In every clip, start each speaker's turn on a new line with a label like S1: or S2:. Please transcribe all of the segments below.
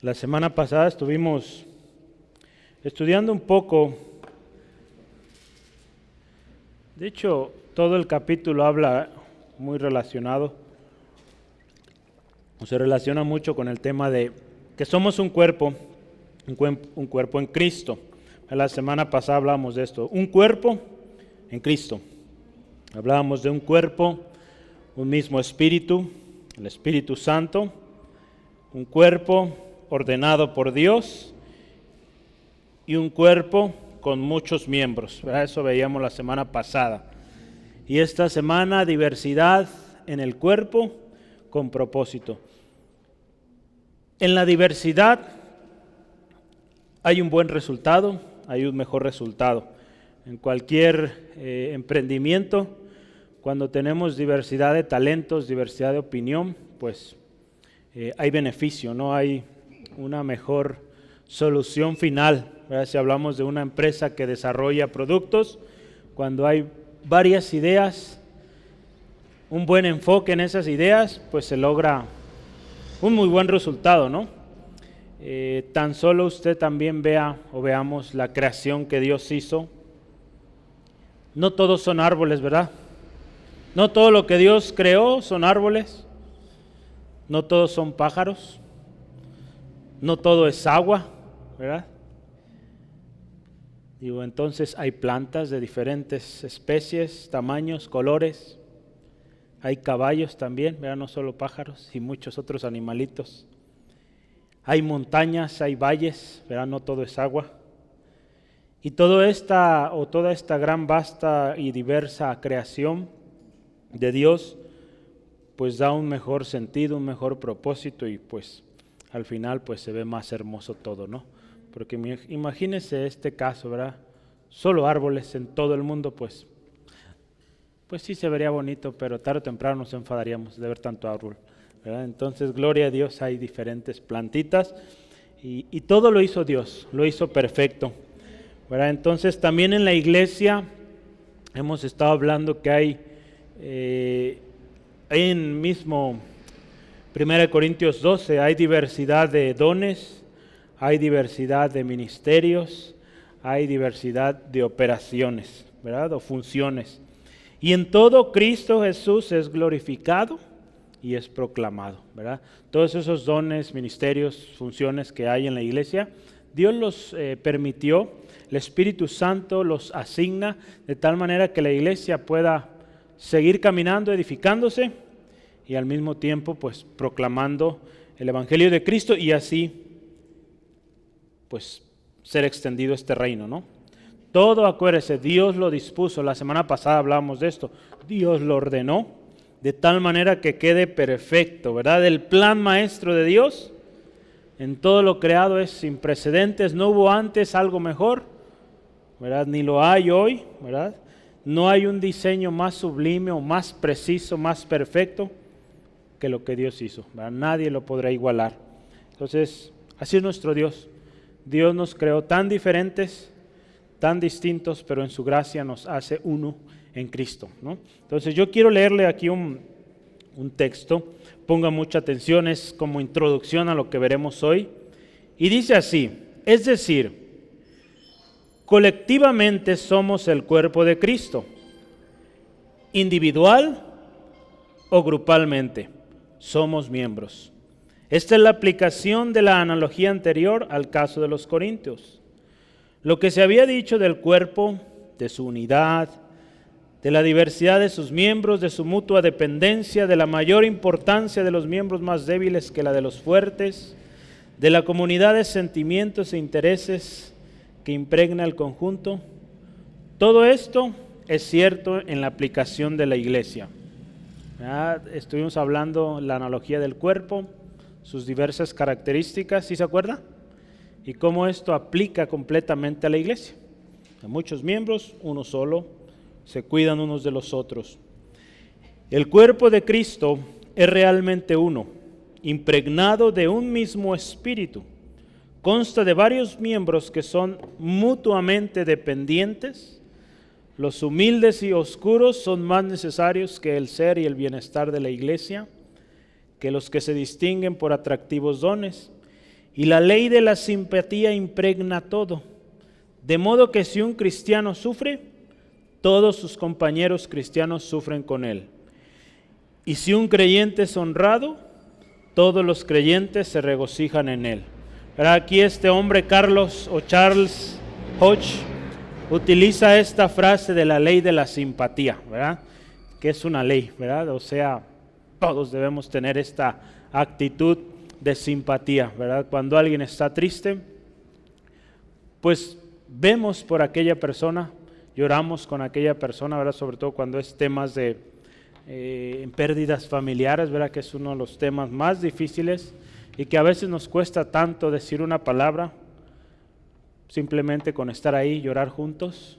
S1: La semana pasada estuvimos estudiando un poco. De hecho, todo el capítulo habla muy relacionado, o se relaciona mucho con el tema de que somos un cuerpo en Cristo. La semana pasada hablamos de esto, un cuerpo en Cristo. Hablábamos de un cuerpo, un mismo espíritu, el Espíritu Santo, un cuerpo ordenado por Dios y un cuerpo con muchos miembros. Eso veíamos la semana pasada. Y esta semana, diversidad en el cuerpo con propósito. En la diversidad hay un buen resultado, hay un mejor resultado. En cualquier emprendimiento, cuando tenemos diversidad de talentos, diversidad de opinión, pues hay beneficio, no hay una mejor solución final, ¿verdad? Si hablamos de una empresa que desarrolla productos, cuando hay varias ideas, un buen enfoque en esas ideas, pues se logra un muy buen resultado, ¿no? Tan solo usted también vea o veamos la creación que Dios hizo. No todos son árboles, ¿verdad? No todo lo que Dios creó son árboles. No todos son pájaros. No todo es agua, ¿verdad? Digo, entonces hay plantas de diferentes especies, tamaños, colores. Hay caballos también, ¿verdad? No solo pájaros y muchos otros animalitos. Hay montañas, hay valles, ¿verdad? No todo es agua. Y toda esta gran, vasta y diversa creación de Dios, pues da un mejor sentido, un mejor propósito y pues al final pues se ve más hermoso todo, ¿no? Porque imagínese este caso, ¿verdad? Solo árboles en todo el mundo, pues sí se vería bonito, pero tarde o temprano nos enfadaríamos de ver tanto árbol, ¿verdad? Entonces, gloria a Dios, hay diferentes plantitas y todo lo hizo Dios, lo hizo perfecto, ¿verdad? Entonces, también en la iglesia hemos estado hablando que hay en mismo 1 Corintios 12, hay diversidad de dones, hay diversidad de ministerios, hay diversidad de operaciones, ¿verdad? O funciones. Y en todo Cristo Jesús es glorificado y es proclamado, ¿verdad? Todos esos dones, ministerios, funciones que hay en la iglesia, Dios los permitió, el Espíritu Santo los asigna de tal manera que la iglesia pueda seguir caminando, edificándose y al mismo tiempo pues proclamando el Evangelio de Cristo y así pues ser extendido este reino, ¿no? Todo, acuérdese, Dios lo dispuso. La semana pasada hablábamos de esto. Dios lo ordenó de tal manera que quede perfecto, ¿verdad? El plan maestro de Dios en todo lo creado es sin precedentes. No hubo antes algo mejor, ¿verdad? Ni lo hay hoy, ¿verdad? No hay un diseño más sublime o más preciso, más perfecto que lo que Dios hizo, ¿verdad? Nadie lo podrá igualar. Entonces, así es nuestro Dios. Dios nos creó tan diferentes, tan distintos, pero en su gracia nos hace uno en Cristo, ¿no? Entonces yo quiero leerle aquí un texto, ponga mucha atención, es como introducción a lo que veremos hoy, y dice así, es decir, colectivamente somos el cuerpo de Cristo, individual o grupalmente, somos miembros. Esta es la aplicación de la analogía anterior al caso de los Corintios. Lo que se había dicho del cuerpo, de su unidad, de la diversidad de sus miembros, de su mutua dependencia, de la mayor importancia de los miembros más débiles que la de los fuertes, de la comunidad de sentimientos e intereses que impregna el conjunto, todo esto es cierto en la aplicación de la iglesia. Estuvimos hablando la analogía del cuerpo, sus diversas características, ¿sí se acuerda? Y cómo esto aplica completamente a la iglesia. A muchos miembros, uno solo, se cuidan unos de los otros. El cuerpo de Cristo es realmente uno, impregnado de un mismo espíritu. Consta de varios miembros que son mutuamente dependientes. Los humildes y oscuros son más necesarios que el ser y el bienestar de la iglesia, que los que se distinguen por atractivos dones. Y la ley de la simpatía impregna todo. De modo que si un cristiano sufre, todos sus compañeros cristianos sufren con él. Y si un creyente es honrado, todos los creyentes se regocijan en él. ¿Verdad? Aquí este hombre, Carlos o Charles Hodge, utiliza esta frase de la ley de la simpatía, ¿verdad? Que es una ley, ¿verdad? O sea, todos debemos tener esta actitud de simpatía, ¿verdad? Cuando alguien está triste, pues vemos por aquella persona, lloramos con aquella persona, ¿verdad? Sobre todo cuando es temas de pérdidas familiares, ¿verdad? Que es uno de los temas más difíciles y que a veces nos cuesta tanto decir una palabra, simplemente con estar ahí, llorar juntos,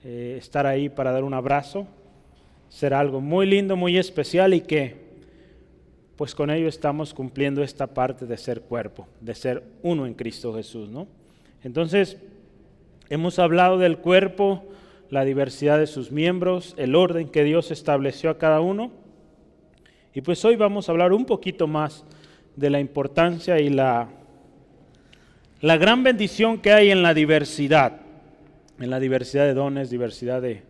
S1: estar ahí para dar un abrazo, será algo muy lindo, muy especial y que pues con ello estamos cumpliendo esta parte de ser cuerpo, de ser uno en Cristo Jesús, ¿no? Entonces, hemos hablado del cuerpo, la diversidad de sus miembros, el orden que Dios estableció a cada uno. Y pues hoy vamos a hablar un poquito más de la importancia y la gran bendición que hay en la diversidad de dones, diversidad de,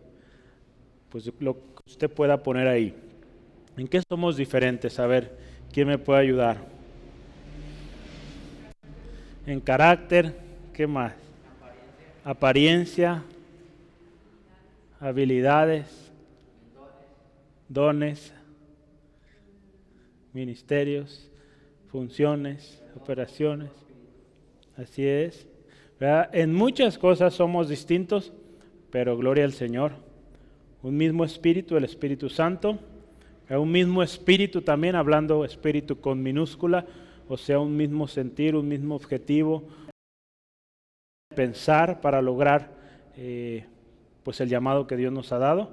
S1: pues lo que usted pueda poner ahí. ¿En qué somos diferentes? A ver, ¿quién me puede ayudar? En carácter, ¿qué más? Apariencia, habilidades, dones, ministerios, funciones, operaciones. Así es, ¿verdad? En muchas cosas somos distintos, pero gloria al Señor. Un mismo Espíritu, el Espíritu Santo. Un mismo espíritu también, hablando espíritu con minúscula, o sea, un mismo sentir, un mismo objetivo, pensar para lograr pues el llamado que Dios nos ha dado.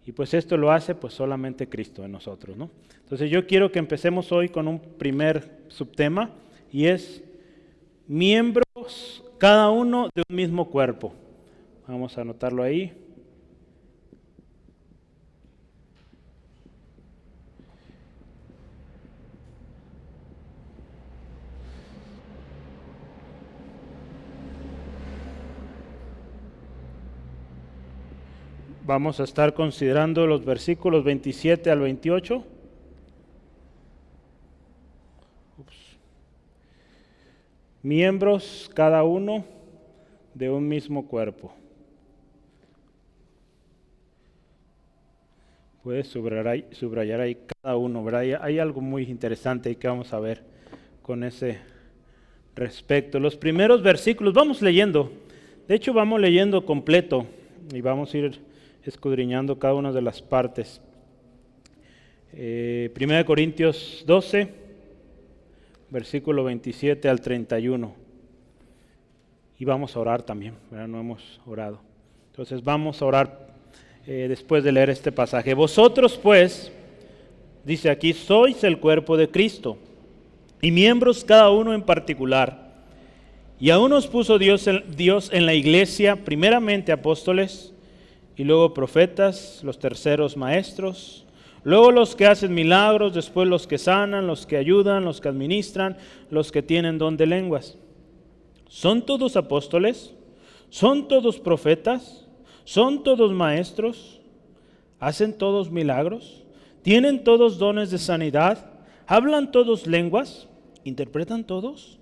S1: Y pues esto lo hace pues solamente Cristo en nosotros, ¿no? Entonces yo quiero que empecemos hoy con un primer subtema y es miembros cada uno de un mismo cuerpo. Vamos a anotarlo ahí. Vamos a estar considerando los versículos 27 al 28. Miembros cada uno de un mismo cuerpo. Puedes subrayar ahí cada uno, ¿verdad? Hay algo muy interesante ahí que vamos a ver con ese respecto. Los primeros versículos, vamos leyendo. De hecho, vamos leyendo completo y vamos a ir escudriñando cada una de las partes. 1 Corintios 12, versículo 27 al 31. Y vamos a orar también, ¿verdad? No hemos orado. Entonces vamos a orar después de leer este pasaje. Vosotros pues, dice aquí, sois el cuerpo de Cristo y miembros cada uno en particular. Y aún os puso Dios en la iglesia, primeramente apóstoles, y luego profetas, los terceros maestros, luego los que hacen milagros, después los que sanan, los que ayudan, los que administran, los que tienen don de lenguas. ¿Son todos apóstoles? ¿Son todos profetas? ¿Son todos maestros? ¿Hacen todos milagros? ¿Tienen todos dones de sanidad? ¿Hablan todos lenguas? ¿Interpretan todos?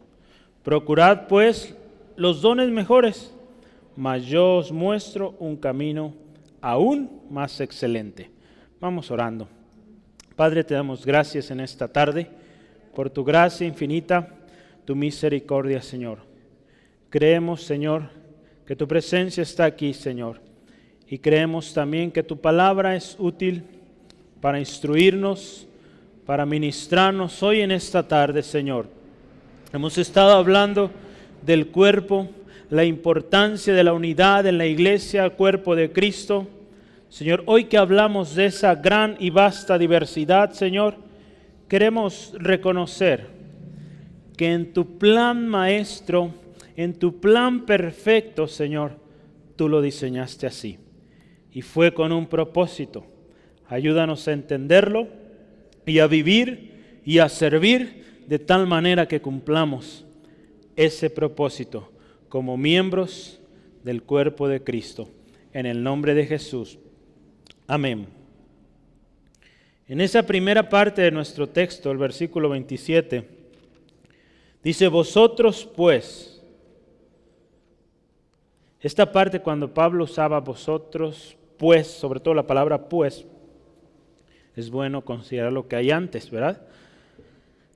S1: Procurad pues los dones mejores, mas yo os muestro un camino aún más excelente. Vamos orando. Padre, te damos gracias en esta tarde por tu gracia infinita, tu misericordia, Señor. Creemos, Señor, que tu presencia está aquí, Señor, y creemos también que tu palabra es útil para instruirnos, para ministrarnos hoy en esta tarde, Señor. Hemos estado hablando del cuerpo, la importancia de la unidad en la iglesia, cuerpo de Cristo. Señor, hoy que hablamos de esa gran y vasta diversidad, Señor, queremos reconocer que en tu plan maestro, en tu plan perfecto, Señor, tú lo diseñaste así. Y fue con un propósito. Ayúdanos a entenderlo y a vivir y a servir de tal manera que cumplamos ese propósito como miembros del cuerpo de Cristo. En el nombre de Jesús. Amén. En esa primera parte de nuestro texto, el versículo 27, dice, vosotros pues. Esta parte cuando Pablo usaba vosotros pues, sobre todo la palabra pues, es bueno considerar lo que hay antes, ¿verdad?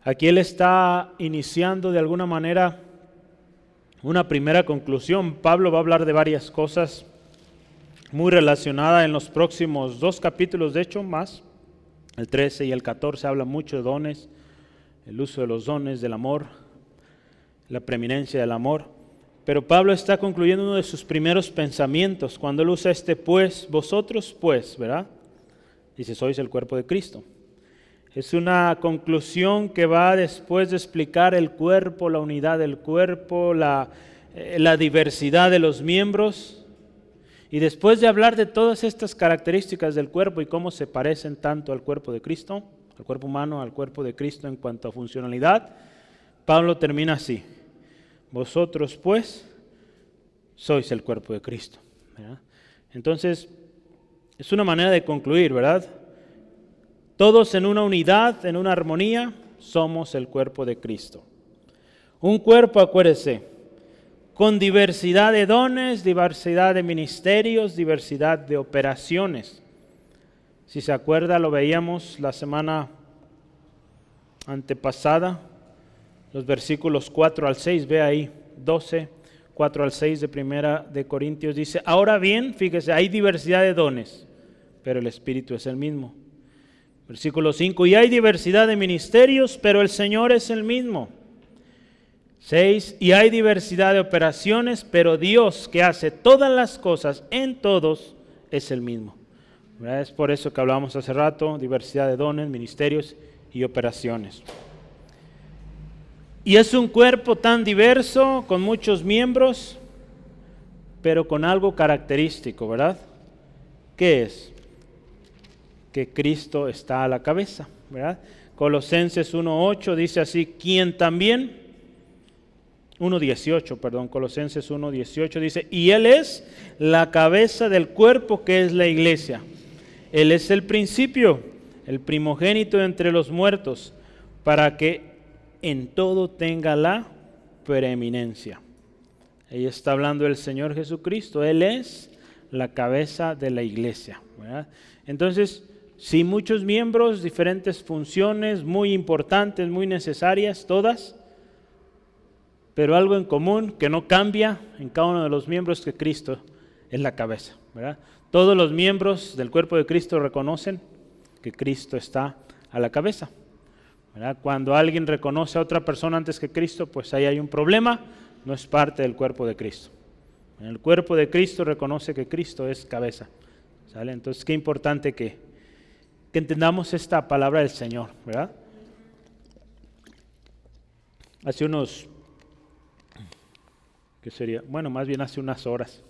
S1: Aquí él está iniciando de alguna manera una primera conclusión. Pablo va a hablar de varias cosas muy relacionadas en los próximos 2 capítulos, de hecho más. El 13 y el 14 habla mucho de dones, el uso de los dones, del amor, la preeminencia del amor. Pero Pablo está concluyendo uno de sus primeros pensamientos cuando él usa pues, vosotros pues, ¿verdad? Dice, sois el cuerpo de Cristo. Es una conclusión que va después de explicar el cuerpo, la unidad del cuerpo, la diversidad de los miembros. Y después de hablar de todas estas características del cuerpo y cómo se parecen tanto al cuerpo de Cristo, al cuerpo humano, al cuerpo de Cristo en cuanto a funcionalidad, Pablo termina así. Vosotros pues sois el cuerpo de Cristo, ¿verdad? Entonces, es una manera de concluir, ¿verdad? Todos en una unidad, en una armonía, somos el cuerpo de Cristo. Un cuerpo, acuérdese, con diversidad de dones, diversidad de ministerios, diversidad de operaciones. Si se acuerda, lo veíamos la semana antepasada, los versículos 4 al 6, ve ahí, 12, 4 al 6 de Primera de Corintios, dice, ahora bien, fíjese, hay diversidad de dones, pero el Espíritu es el mismo. Versículo 5, y hay diversidad de ministerios, pero el Señor es el mismo. 6, y hay diversidad de operaciones, pero Dios que hace todas las cosas en todos es el mismo. ¿Verdad? Es por eso que hablábamos hace rato, diversidad de dones, ministerios y operaciones. Y es un cuerpo tan diverso, con muchos miembros, pero con algo característico, ¿verdad? ¿Qué es? Que Cristo está a la cabeza, ¿verdad? Colosenses 1:8 dice así, quien también, 1:18, perdón, Colosenses 1:18 dice, y Él es la cabeza del cuerpo que es la iglesia. Él es el principio, el primogénito entre los muertos, para que en todo tenga la preeminencia. Ahí está hablando el Señor Jesucristo, Él es la cabeza de la iglesia, ¿verdad? Entonces, sí, muchos miembros, diferentes funciones, muy importantes, muy necesarias, todas, pero algo en común que no cambia en cada uno de los miembros, que Cristo es la cabeza, ¿verdad? Todos los miembros del cuerpo de Cristo reconocen que Cristo está a la cabeza, ¿verdad? Cuando alguien reconoce a otra persona antes que Cristo, pues ahí hay un problema, no es parte del cuerpo de Cristo. El cuerpo de Cristo reconoce que Cristo es cabeza, ¿sale? Entonces, qué importante que entendamos esta palabra del Señor, ¿verdad? Hace unos, ¿qué sería? Bueno, más bien hace unas horas,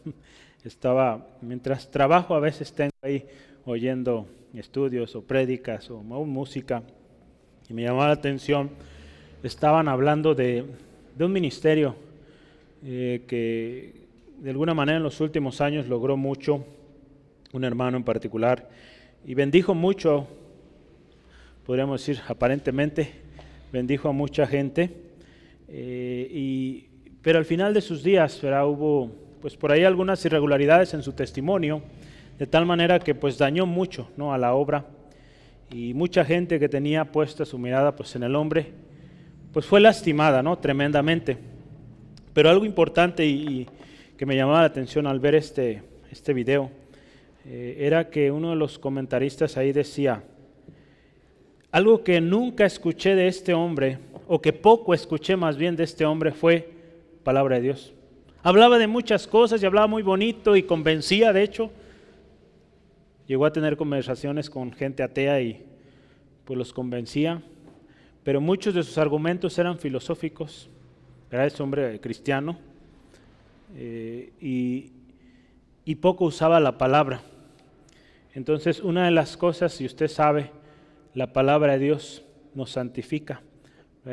S1: mientras trabajo a veces tengo ahí oyendo estudios o prédicas o música, y me llamó la atención, estaban hablando de un ministerio que de alguna manera en los últimos años logró mucho, un hermano en particular, y bendijo mucho, podríamos decir aparentemente, bendijo a mucha gente, pero al final de sus días, ¿verdad? Hubo pues por ahí algunas irregularidades en su testimonio, de tal manera que pues dañó mucho, ¿no?, a la obra, y mucha gente que tenía puesta su mirada pues en el hombre, pues fue lastimada, ¿no?, tremendamente. Pero algo importante y que me llamaba la atención al ver este video, era que uno de los comentaristas ahí decía, algo que nunca escuché de este hombre, o que poco escuché más bien de este hombre, fue palabra de Dios. Hablaba de muchas cosas y hablaba muy bonito y convencía, de hecho. Llegó a tener conversaciones con gente atea y pues los convencía, pero muchos de sus argumentos eran filosóficos. Era ese hombre cristiano y poco usaba la palabra. Entonces, una de las cosas, si usted sabe, la palabra de Dios nos santifica,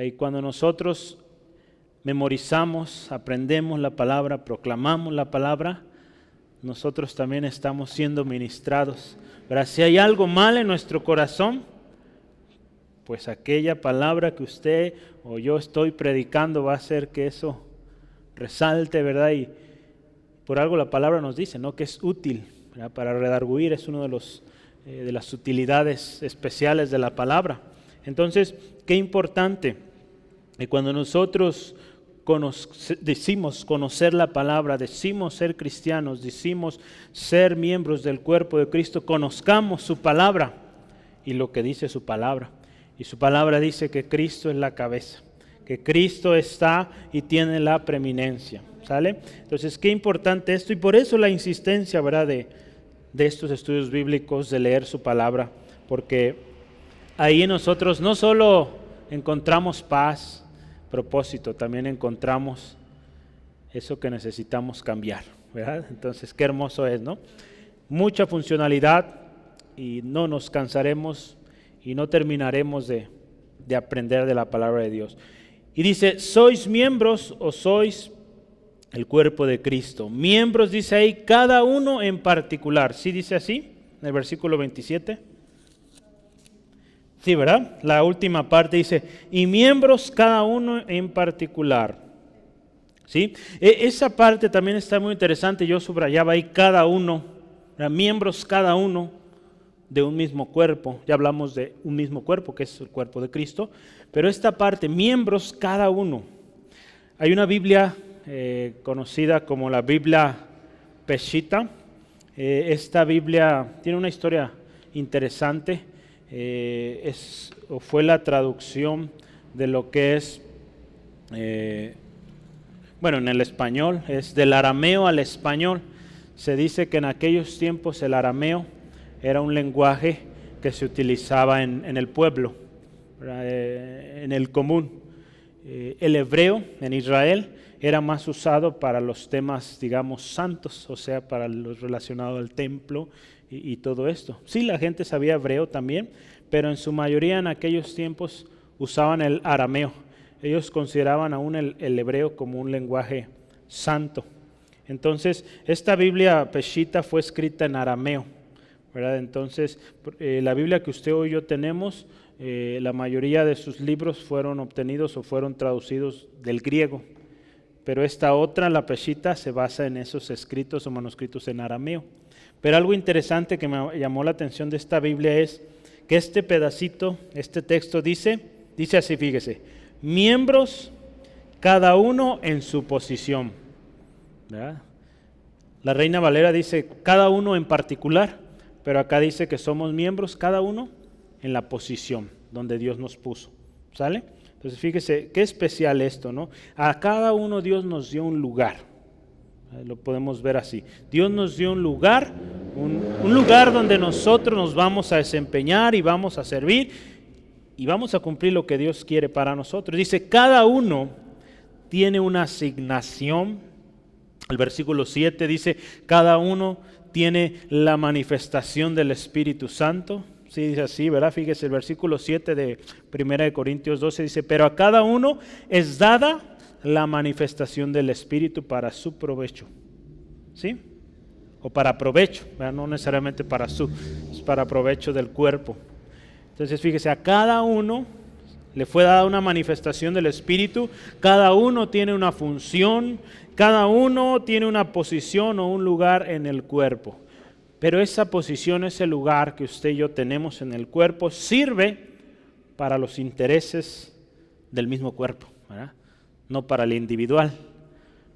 S1: Y cuando nosotros memorizamos, aprendemos la palabra, proclamamos la palabra, nosotros también estamos siendo ministrados. Pero si hay algo mal en nuestro corazón, pues aquella palabra que usted o yo estoy predicando va a hacer que eso resalte, ¿verdad? Y por algo la palabra nos dice, ¿no?, que es útil, ¿verdad? Para redarguir es uno de las utilidades especiales de la palabra. Entonces, qué importante que cuando nosotros decimos conocer la palabra, decimos ser cristianos, decimos ser miembros del cuerpo de Cristo, conozcamos su palabra y lo que dice su palabra. Y su palabra dice que Cristo es la cabeza, que Cristo está y tiene la preeminencia, ¿sale? Entonces, qué importante esto, y por eso la insistencia, ¿verdad?, de estos estudios bíblicos, de leer su palabra, porque ahí nosotros no solo encontramos paz, propósito, también encontramos eso que necesitamos cambiar, ¿verdad? Entonces, qué hermoso es, ¿no? Mucha funcionalidad y no nos cansaremos y no terminaremos de aprender de la palabra de Dios. Y dice, ¿sois miembros o sois el cuerpo de Cristo? Miembros, dice ahí, cada uno en particular. ¿Sí dice así en el versículo 27? Sí, ¿verdad? La última parte dice, y miembros cada uno en particular. ¿Sí? Esa parte también está muy interesante, yo subrayaba ahí cada uno, miembros cada uno de un mismo cuerpo. Ya hablamos de un mismo cuerpo, que es el cuerpo de Cristo, pero esta parte, miembros cada uno. Hay una Biblia conocida como la Biblia Peshitta. Esta Biblia tiene una historia interesante. Fue la traducción de lo que es, en el español, es del arameo al español. Se dice que en aquellos tiempos el arameo era un lenguaje que se utilizaba en el pueblo, en el común. El hebreo en Israel era más usado para los temas, digamos, santos, o sea, para lo relacionado al templo y todo esto. Sí, la gente sabía hebreo también, pero en su mayoría en aquellos tiempos usaban el arameo. Ellos consideraban aún el hebreo como un lenguaje santo. Entonces, esta Biblia Peshitta fue escrita en arameo, ¿verdad? Entonces, la Biblia que usted o yo tenemos, la mayoría de sus libros fueron obtenidos o fueron traducidos del griego. Pero esta otra, la Peshitta, se basa en esos escritos o manuscritos en arameo. Pero algo interesante que me llamó la atención de esta Biblia es que este pedacito, este texto dice así, fíjese, miembros cada uno en su posición, ¿verdad? La Reina Valera dice cada uno en particular, pero acá dice que somos miembros cada uno en la posición donde Dios nos puso, ¿sale? Entonces fíjese, qué especial esto, ¿no? A cada uno Dios nos dio un lugar, lo podemos ver así. Dios nos dio un lugar, un lugar donde nosotros nos vamos a desempeñar y vamos a servir y vamos a cumplir lo que Dios quiere para nosotros. Dice, cada uno tiene una asignación. El versículo 7 dice, cada uno tiene la manifestación del Espíritu Santo. Sí, dice así, ¿verdad? Fíjese, el versículo 7 de 1 Corintios 12 dice, pero a cada uno es dada la manifestación del Espíritu para su provecho. ¿Sí? O para provecho, ¿verdad? No necesariamente para es para provecho del cuerpo. Entonces, fíjese, a cada uno le fue dada una manifestación del Espíritu, cada uno tiene una función, cada uno tiene una posición o un lugar en el cuerpo. Pero esa posición, ese lugar que usted y yo tenemos en el cuerpo, sirve para los intereses del mismo cuerpo, ¿verdad? No para el individual.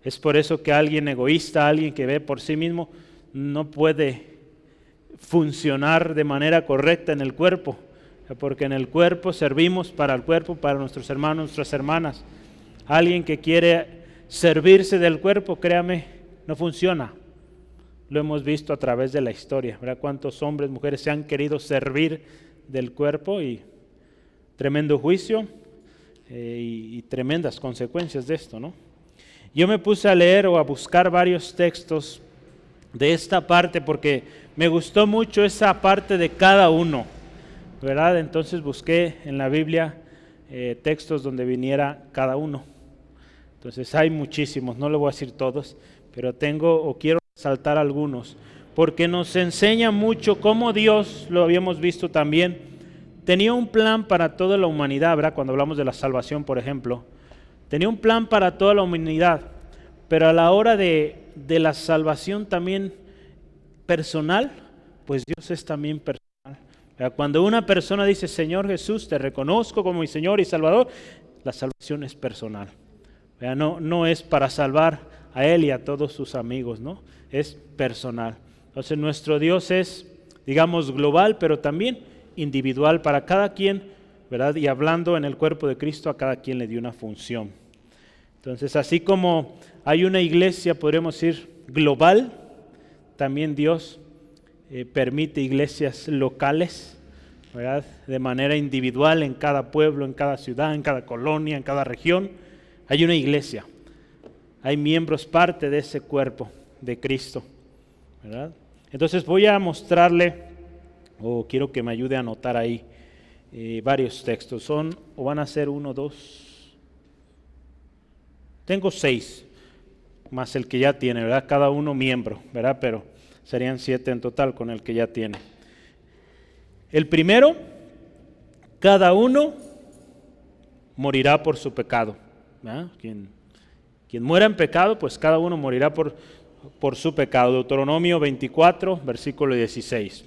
S1: Es por eso que alguien egoísta, alguien que ve por sí mismo, no puede funcionar de manera correcta en el cuerpo, porque en el cuerpo servimos para el cuerpo, para nuestros hermanos, nuestras hermanas. Alguien que quiere servirse del cuerpo, créame, no funciona. Lo hemos visto a través de la historia, ¿verdad? Cuántos hombres, mujeres se han querido servir del cuerpo y tremendo juicio y tremendas consecuencias de esto, ¿no? Yo me puse a leer o a buscar varios textos de esta parte porque me gustó mucho esa parte de cada uno, ¿verdad? Entonces busqué en la Biblia textos donde viniera cada uno. Entonces hay muchísimos, no le voy a decir todos, pero quiero resaltar algunos, porque nos enseña mucho cómo Dios, lo habíamos visto también, tenía un plan para toda la humanidad, ¿verdad? Cuando hablamos de la salvación, por ejemplo, tenía un plan para toda la humanidad, pero a la hora de la salvación también personal, pues Dios es también personal. Cuando una persona dice, Señor Jesús, te reconozco como mi Señor y Salvador, la salvación es personal. No es para salvar a Él y a todos sus amigos, ¿no? Es personal. Entonces nuestro Dios es, digamos, global, pero también individual para cada quien, ¿verdad? Y hablando en el cuerpo de Cristo, a cada quien le dio una función. Entonces, así como hay una iglesia, podríamos decir, global, también Dios permite iglesias locales, ¿verdad? De manera individual en cada pueblo, en cada ciudad, en cada colonia, en cada región. Hay una iglesia, hay miembros parte de ese cuerpo de Cristo, ¿verdad? Entonces voy a mostrarle, o quiero que me ayude a anotar ahí varios textos. Van a ser 1, 2, tengo 6, más el que ya tiene, ¿verdad? Cada uno miembro, ¿verdad? Pero serían 7 en total con el que ya tiene. El primero, cada uno morirá por su pecado, ¿verdad? Quien muera en pecado, pues cada uno morirá por su pecado. Deuteronomio 24, versículo 16.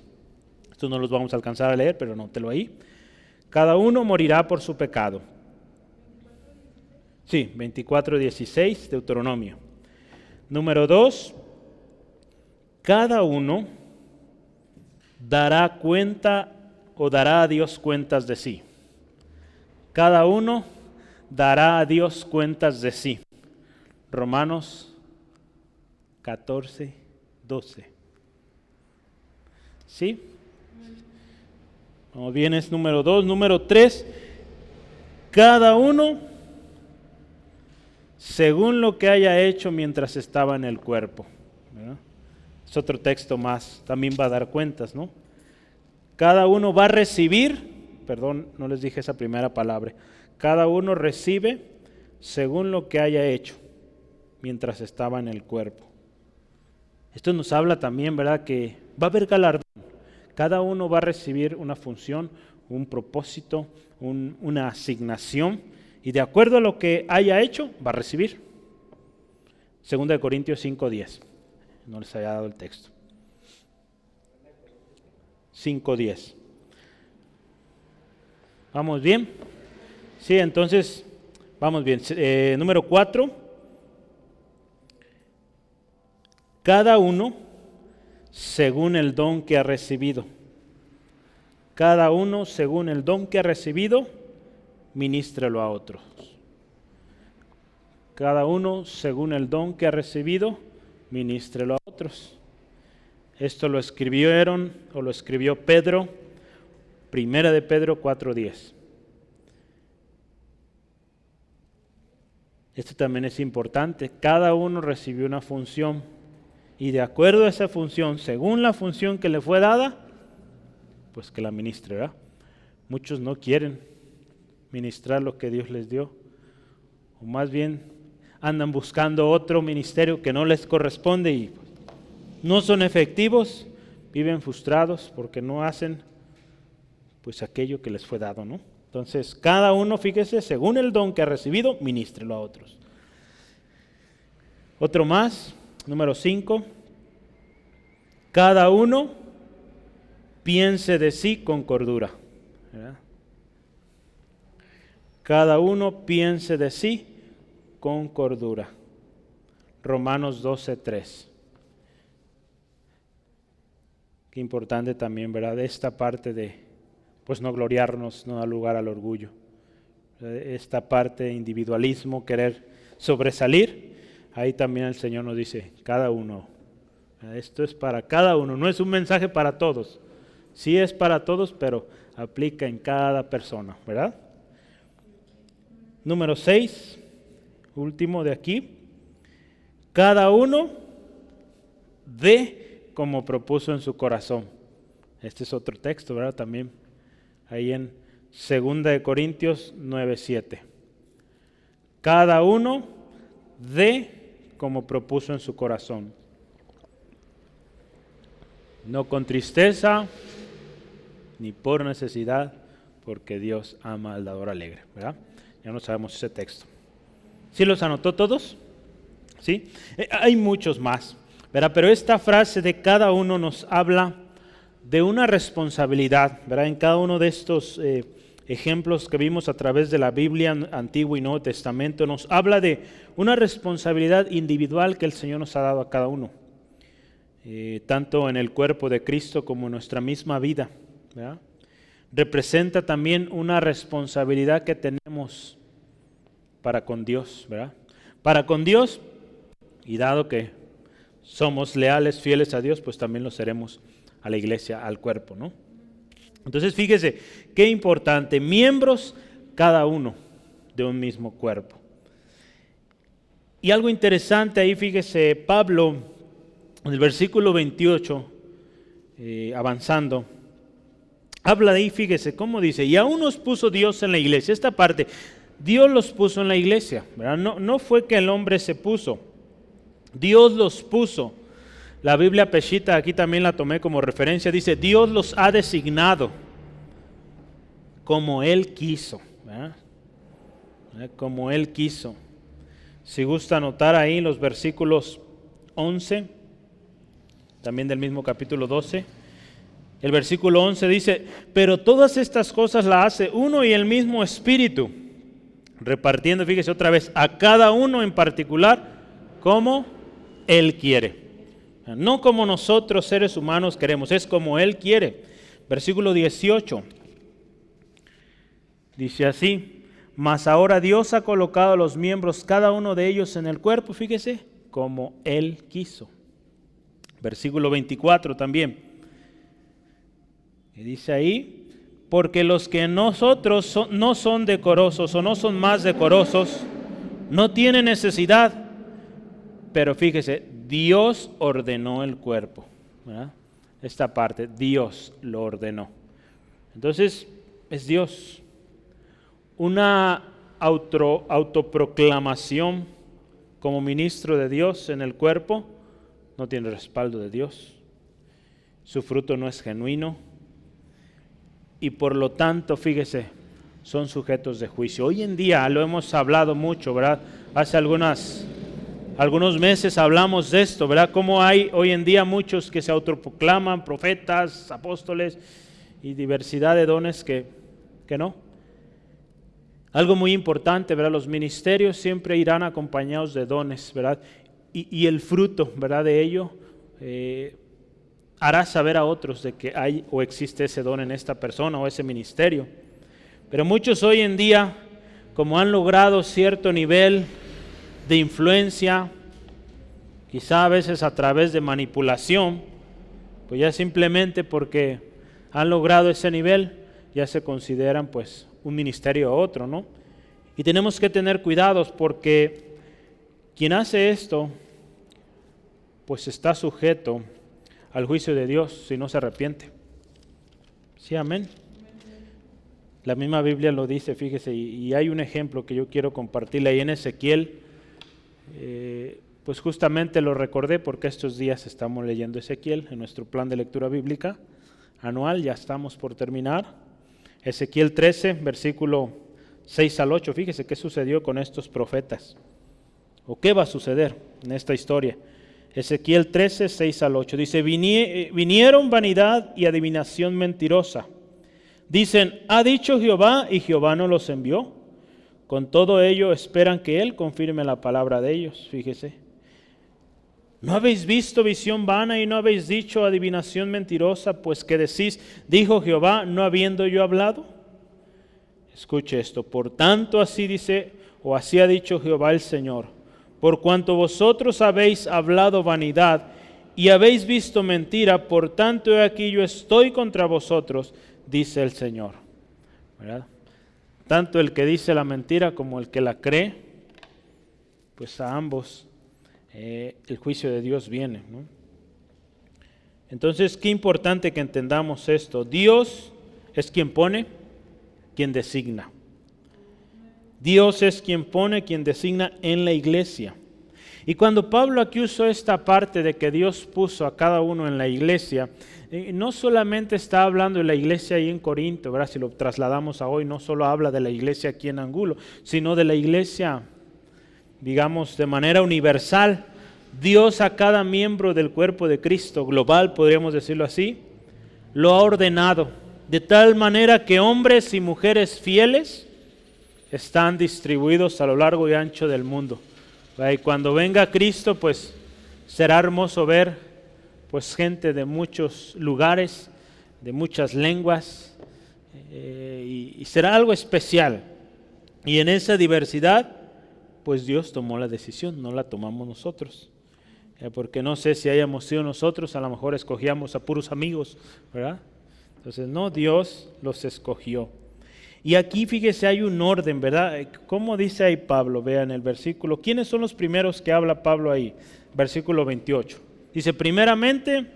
S1: Estos no los vamos a alcanzar a leer, pero anótelo ahí. Cada uno morirá por su pecado. Sí, 24, 16, Deuteronomio. Número 2, cada uno dará cuenta o dará a Dios cuentas de sí. Cada uno dará a Dios cuentas de sí. Romanos 14, 12. ¿Sí? Como bien es número 2. Número 3, cada uno según lo que haya hecho mientras estaba en el cuerpo, ¿verdad? Es otro texto más, también va a dar cuentas, ¿no? Cada uno va a recibir, perdón, no les dije esa primera palabra, cada uno recibe según lo que haya hecho mientras estaba en el cuerpo. Esto nos habla también, ¿verdad?, que va a haber galardón. Cada uno va a recibir una función, un propósito, una asignación, y de acuerdo a lo que haya hecho, va a recibir. 2 Corintios 5:10. No les había dado el texto. 5:10. ¿Vamos bien? Sí, entonces, vamos bien. Número 4. Cada uno según el don que ha recibido. Cada uno según el don que ha recibido, ministrelo a otros. Cada uno según el don que ha recibido, ministrelo a otros. Esto lo escribió Pedro, 1 de Pedro 4:10. Esto también es importante. Cada uno recibió una función y de acuerdo a esa función, según la función que le fue dada, pues que la ministre, ¿verdad? Muchos no quieren ministrar lo que Dios les dio, o más bien andan buscando otro ministerio que no les corresponde y no son efectivos, viven frustrados porque no hacen pues aquello que les fue dado, ¿no? Entonces, cada uno, fíjese, según el don que ha recibido, ministrelo a otros. Otro más, número 5. Cada uno piense de sí con cordura, ¿verdad? Cada uno piense de sí con cordura. Romanos 12:3. Qué importante también, ¿verdad? Esta parte de, pues no gloriarnos, no da lugar al orgullo. Esta parte de individualismo, querer sobresalir, ahí también el Señor nos dice, cada uno. Esto es para cada uno, no es un mensaje para todos. Sí es para todos, pero aplica en cada persona, ¿verdad? Número 6, último de aquí. Cada uno dé como propuso en su corazón. Este es otro texto, ¿verdad? También ahí en Segunda de Corintios 9:7. Cada uno dé como propuso en su corazón, no con tristeza ni por necesidad, porque Dios ama al dador alegre, ¿verdad? Ya no sabemos ese texto. ¿Sí los anotó todos? ¿Sí? Hay muchos más, ¿verdad? Pero esta frase de cada uno nos habla de una responsabilidad, ¿verdad? En cada uno de estos ejemplos que vimos a través de la Biblia, Antiguo y Nuevo Testamento, nos habla de una responsabilidad individual que el Señor nos ha dado a cada uno, tanto en el cuerpo de Cristo como en nuestra misma vida, ¿verdad? Representa también una responsabilidad que tenemos para con Dios, ¿verdad? Para con Dios, y dado que somos leales, fieles a Dios, pues también lo seremos a la iglesia, al cuerpo, ¿no? Entonces fíjese, qué importante, miembros cada uno de un mismo cuerpo. Y algo interesante ahí, fíjese, Pablo, en el versículo 28, avanzando, habla de ahí, fíjese, cómo dice, y aún nos puso Dios en la iglesia. Esta parte, Dios los puso en la iglesia, ¿verdad? No fue que el hombre se puso, Dios los puso. La Biblia Peshitta, aquí también la tomé como referencia, dice, Dios los ha designado como Él quiso, ¿verdad? Como Él quiso. Si gusta anotar ahí los versículos 11, también del mismo capítulo 12, el versículo 11 dice, pero todas estas cosas las hace uno y el mismo Espíritu, repartiendo, fíjese otra vez, a cada uno en particular como Él quiere. No como nosotros seres humanos queremos, es como Él quiere. Versículo 18 dice así, mas ahora Dios ha colocado a los miembros, cada uno de ellos en el cuerpo, fíjese, como Él quiso. Versículo 24 también. Y dice ahí, porque los que nosotros no son decorosos o no son más decorosos, no tienen necesidad, pero fíjese, Dios ordenó el cuerpo, ¿verdad? Esta parte, Dios lo ordenó. Entonces, es Dios. Una autoproclamación como ministro de Dios en el cuerpo no tiene respaldo de Dios. Su fruto no es genuino y por lo tanto, fíjese, son sujetos de juicio. Hoy en día lo hemos hablado mucho, ¿verdad? Hace algunos meses hablamos de esto, ¿verdad? Cómo hay hoy en día muchos que se autoproclaman profetas, apóstoles y diversidad de dones que no. Algo muy importante, ¿verdad? Los ministerios siempre irán acompañados de dones, ¿verdad? Y el fruto, ¿verdad? De ello hará saber a otros de que hay o existe ese don en esta persona o ese ministerio. Pero muchos hoy en día, como han logrado cierto nivel de influencia, quizá a veces a través de manipulación, pues ya simplemente porque han logrado ese nivel, ya se consideran pues un ministerio u otro, ¿no? Y tenemos que tener cuidados porque quien hace esto, pues está sujeto al juicio de Dios si no se arrepiente. Sí, amén. La misma Biblia lo dice, fíjese, y hay un ejemplo que yo quiero compartirle ahí en Ezequiel. Pues justamente lo recordé porque estos días estamos leyendo Ezequiel en nuestro plan de lectura bíblica anual, ya estamos por terminar. Ezequiel 13, versículo 6 al 8, fíjese qué sucedió con estos profetas, o qué va a suceder en esta historia. Ezequiel 13, 6 al 8, dice, vinieron vanidad y adivinación mentirosa. Dicen, ha dicho Jehová y Jehová no los envió. Con todo ello esperan que Él confirme la palabra de ellos, fíjese. ¿No habéis visto visión vana y no habéis dicho adivinación mentirosa? Pues que decís, dijo Jehová, no habiendo yo hablado. Escuche esto, por tanto así dice, o así ha dicho Jehová el Señor, por cuanto vosotros habéis hablado vanidad y habéis visto mentira, por tanto he aquí yo estoy contra vosotros, dice el Señor. ¿Verdad? Tanto el que dice la mentira como el que la cree, pues a ambos el juicio de Dios viene, ¿no? Entonces, qué importante que entendamos esto. Dios es quien pone quien designa. Dios es quien pone, quien designa en la iglesia. Y cuando Pablo aquí usó esta parte de que Dios puso a cada uno en la iglesia, no solamente está hablando de la iglesia ahí en Corinto, ¿verdad? Si lo trasladamos a hoy, no solo habla de la iglesia aquí en Angulo, sino de la iglesia, digamos, de manera universal. Dios a cada miembro del cuerpo de Cristo, global, podríamos decirlo así, lo ha ordenado, de tal manera que hombres y mujeres fieles están distribuidos a lo largo y ancho del mundo. Y cuando venga Cristo, pues será hermoso ver pues gente de muchos lugares, de muchas lenguas, y será algo especial. Y en esa diversidad, pues Dios tomó la decisión, no la tomamos nosotros. Porque no sé si hayamos sido nosotros, a lo mejor escogíamos a puros amigos, ¿verdad? Entonces, no, Dios los escogió. Y aquí fíjese, hay un orden, ¿verdad? ¿Cómo dice ahí Pablo? Vean el versículo. ¿Quiénes son los primeros que habla Pablo ahí? Versículo 28. Dice, primeramente,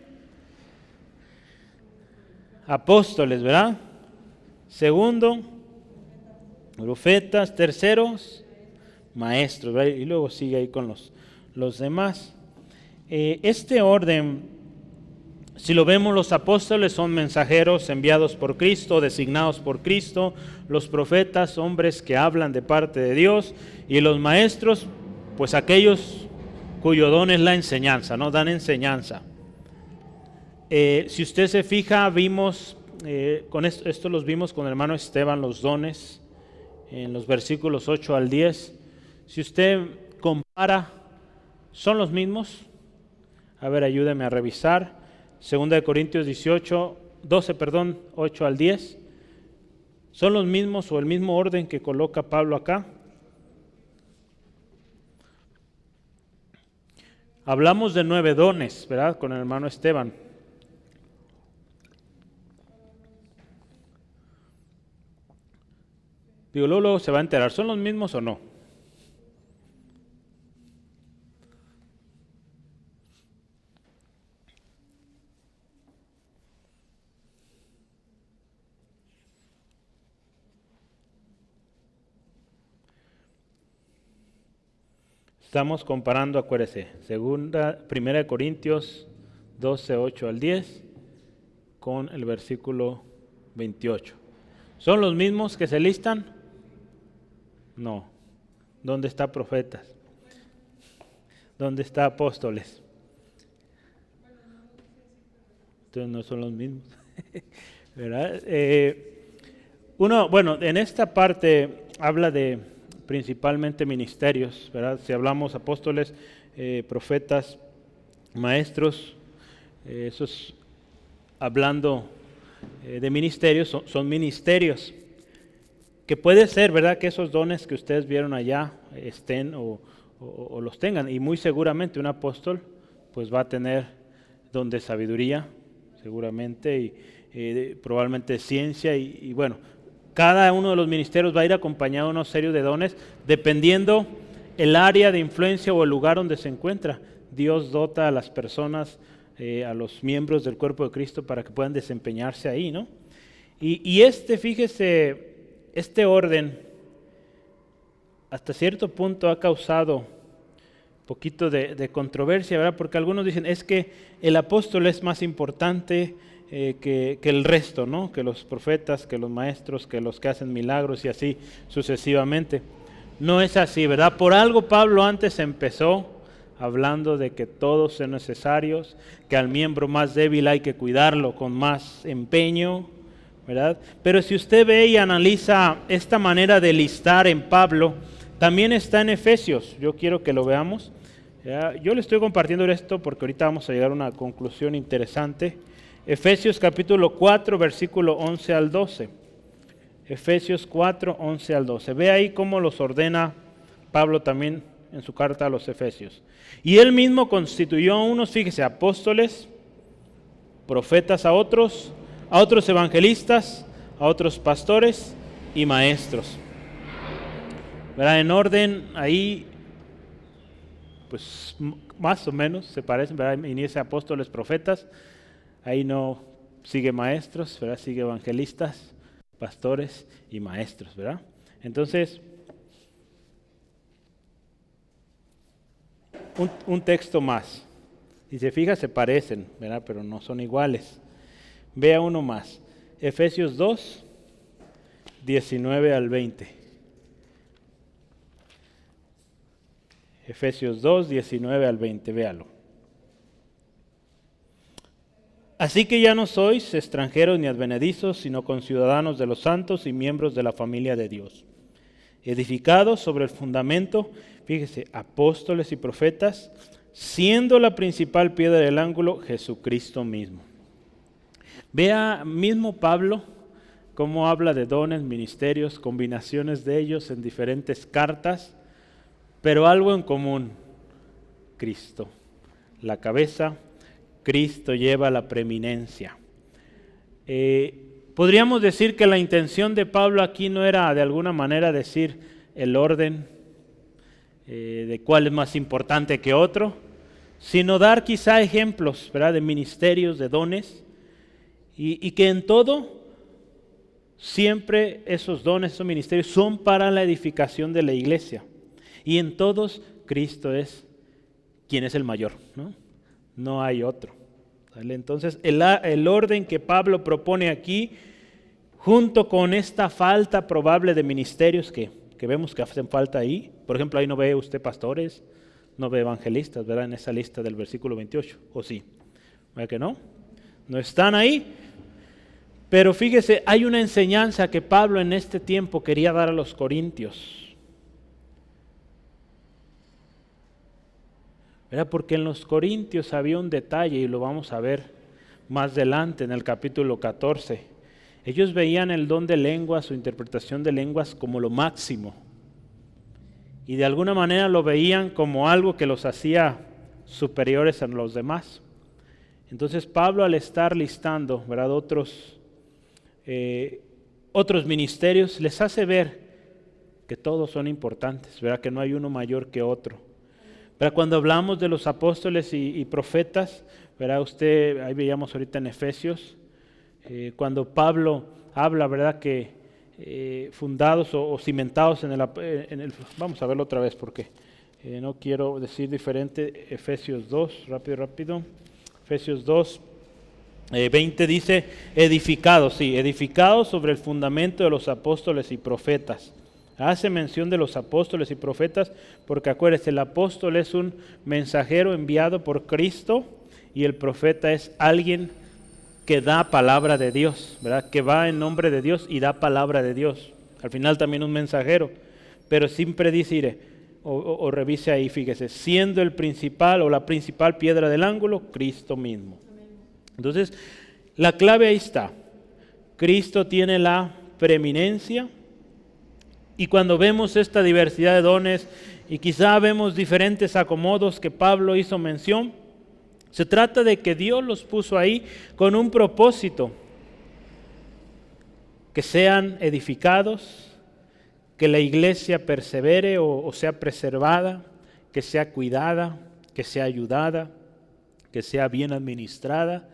S1: apóstoles, ¿verdad? Segundo, profetas. Terceros, maestros, ¿verdad? Y luego sigue ahí con los demás. Este orden, si lo vemos, los apóstoles son mensajeros enviados por Cristo, designados por Cristo. Los profetas, hombres que hablan de parte de Dios. Y los maestros, pues aquellos cuyo don es la enseñanza, ¿no? Dan enseñanza. Si usted se fija, vimos, con esto los vimos con el hermano Esteban, los dones, en los versículos 8 al 10. Si usted compara, ¿son los mismos? A ver, ayúdeme a revisar. 2 Corintios 12, 8 al 10. ¿Son los mismos o el mismo orden que coloca Pablo acá? Hablamos de 9 dones, ¿verdad? Con el hermano Esteban. Digo, luego se va a enterar, ¿son los mismos o no? Estamos comparando, acuérdese, 1 Corintios 12, 8 al 10 con el versículo 28. ¿Son los mismos que se listan? No. ¿Dónde está profetas? ¿Dónde está apóstoles? Entonces no son los mismos. ¿Verdad? En esta parte habla de principalmente ministerios, ¿verdad? Si hablamos apóstoles, profetas, maestros, eso es hablando de ministerios, son ministerios. Que puede ser, ¿verdad?, que esos dones que ustedes vieron allá estén o los tengan. Y muy seguramente un apóstol pues va a tener don de sabiduría, seguramente, y probablemente ciencia, y bueno, cada uno de los ministerios va a ir acompañado de una serie de dones, dependiendo el área de influencia o el lugar donde se encuentra. Dios dota a las personas, a los miembros del cuerpo de Cristo para que puedan desempeñarse ahí, ¿no? Y fíjese, este orden hasta cierto punto ha causado un poquito de controversia, ¿verdad? Porque algunos dicen, es que el apóstol es más importante que el resto, ¿no? Que los profetas, que los maestros, que los que hacen milagros y así sucesivamente. No es así, ¿verdad? Por algo Pablo antes empezó hablando de que todos son necesarios, que al miembro más débil hay que cuidarlo con más empeño, ¿verdad? Pero si usted ve y analiza esta manera de listar en Pablo, también está en Efesios. Yo quiero que lo veamos. ¿Ya? Yo le estoy compartiendo esto porque ahorita vamos a llegar a una conclusión interesante. Efesios capítulo 4, versículo 11 al 12. Efesios 4, 11 al 12. Ve ahí cómo los ordena Pablo también en su carta a los Efesios. Y él mismo constituyó a unos, fíjese, apóstoles, profetas a otros evangelistas, a otros pastores y maestros. ¿Verdad? En orden ahí, pues más o menos se parecen, ¿verdad? Inicia apóstoles, profetas. Ahí no sigue maestros, ¿verdad? Sigue evangelistas, pastores y maestros, ¿verdad? Entonces, un texto más. Si se fija, se parecen, ¿verdad? Pero no son iguales. Vea uno más. Efesios 2, 19 al 20. Efesios 2, 19 al 20, véalo. Así que ya no sois extranjeros ni advenedizos, sino conciudadanos de los santos y miembros de la familia de Dios, edificados sobre el fundamento, fíjese, apóstoles y profetas, siendo la principal piedra del ángulo Jesucristo mismo. Vea mismo Pablo cómo habla de dones, ministerios, combinaciones de ellos en diferentes cartas, pero algo en común: Cristo, la cabeza. Cristo lleva la preeminencia. Podríamos decir que la intención de Pablo aquí no era de alguna manera decir el orden de cuál es más importante que otro, sino dar quizá ejemplos, ¿verdad?, de ministerios, de dones, y que en todo siempre esos dones, esos ministerios son para la edificación de la iglesia, y en todos Cristo es quien es el mayor, ¿no? No hay otro. ¿Vale? Entonces, el orden que Pablo propone aquí, junto con esta falta probable de ministerios que vemos que hacen falta ahí, por ejemplo, ahí no ve usted pastores, no ve evangelistas, ¿verdad? En esa lista del versículo 28, ¿o sí? ¿Verdad que no? No están ahí. Pero fíjese, hay una enseñanza que Pablo en este tiempo quería dar a los corintios. ¿Verdad? Porque en los Corintios había un detalle, y lo vamos a ver más adelante en el capítulo 14. Ellos veían el don de lenguas o interpretación de lenguas como lo máximo. Y de alguna manera lo veían como algo que los hacía superiores a los demás. Entonces Pablo, al estar listando, ¿verdad?, otros ministerios, les hace ver que todos son importantes, ¿verdad?, que no hay uno mayor que otro. Pero cuando hablamos de los apóstoles y profetas, ¿verdad? Usted, ahí veíamos ahorita en Efesios, cuando Pablo habla, ¿verdad?, que fundados o cimentados en el... Vamos a verlo otra vez porque no quiero decir diferente. Efesios 2, rápido. Efesios 2, 20 dice, edificados sobre el fundamento de los apóstoles y profetas. Hace mención de los apóstoles y profetas porque acuérdense, el apóstol es un mensajero enviado por Cristo y el profeta es alguien que da palabra de Dios, ¿verdad?, que va en nombre de Dios y da palabra de Dios. Al final también un mensajero, pero siempre dice, o revise ahí, fíjese, siendo el principal o la principal piedra del ángulo, Cristo mismo. Entonces, la clave ahí está. Cristo tiene la preeminencia. Y cuando vemos esta diversidad de dones y quizá vemos diferentes acomodos que Pablo hizo mención, se trata de que Dios los puso ahí con un propósito: que sean edificados, que la iglesia persevere o sea preservada, que sea cuidada, que sea ayudada, que sea bien administrada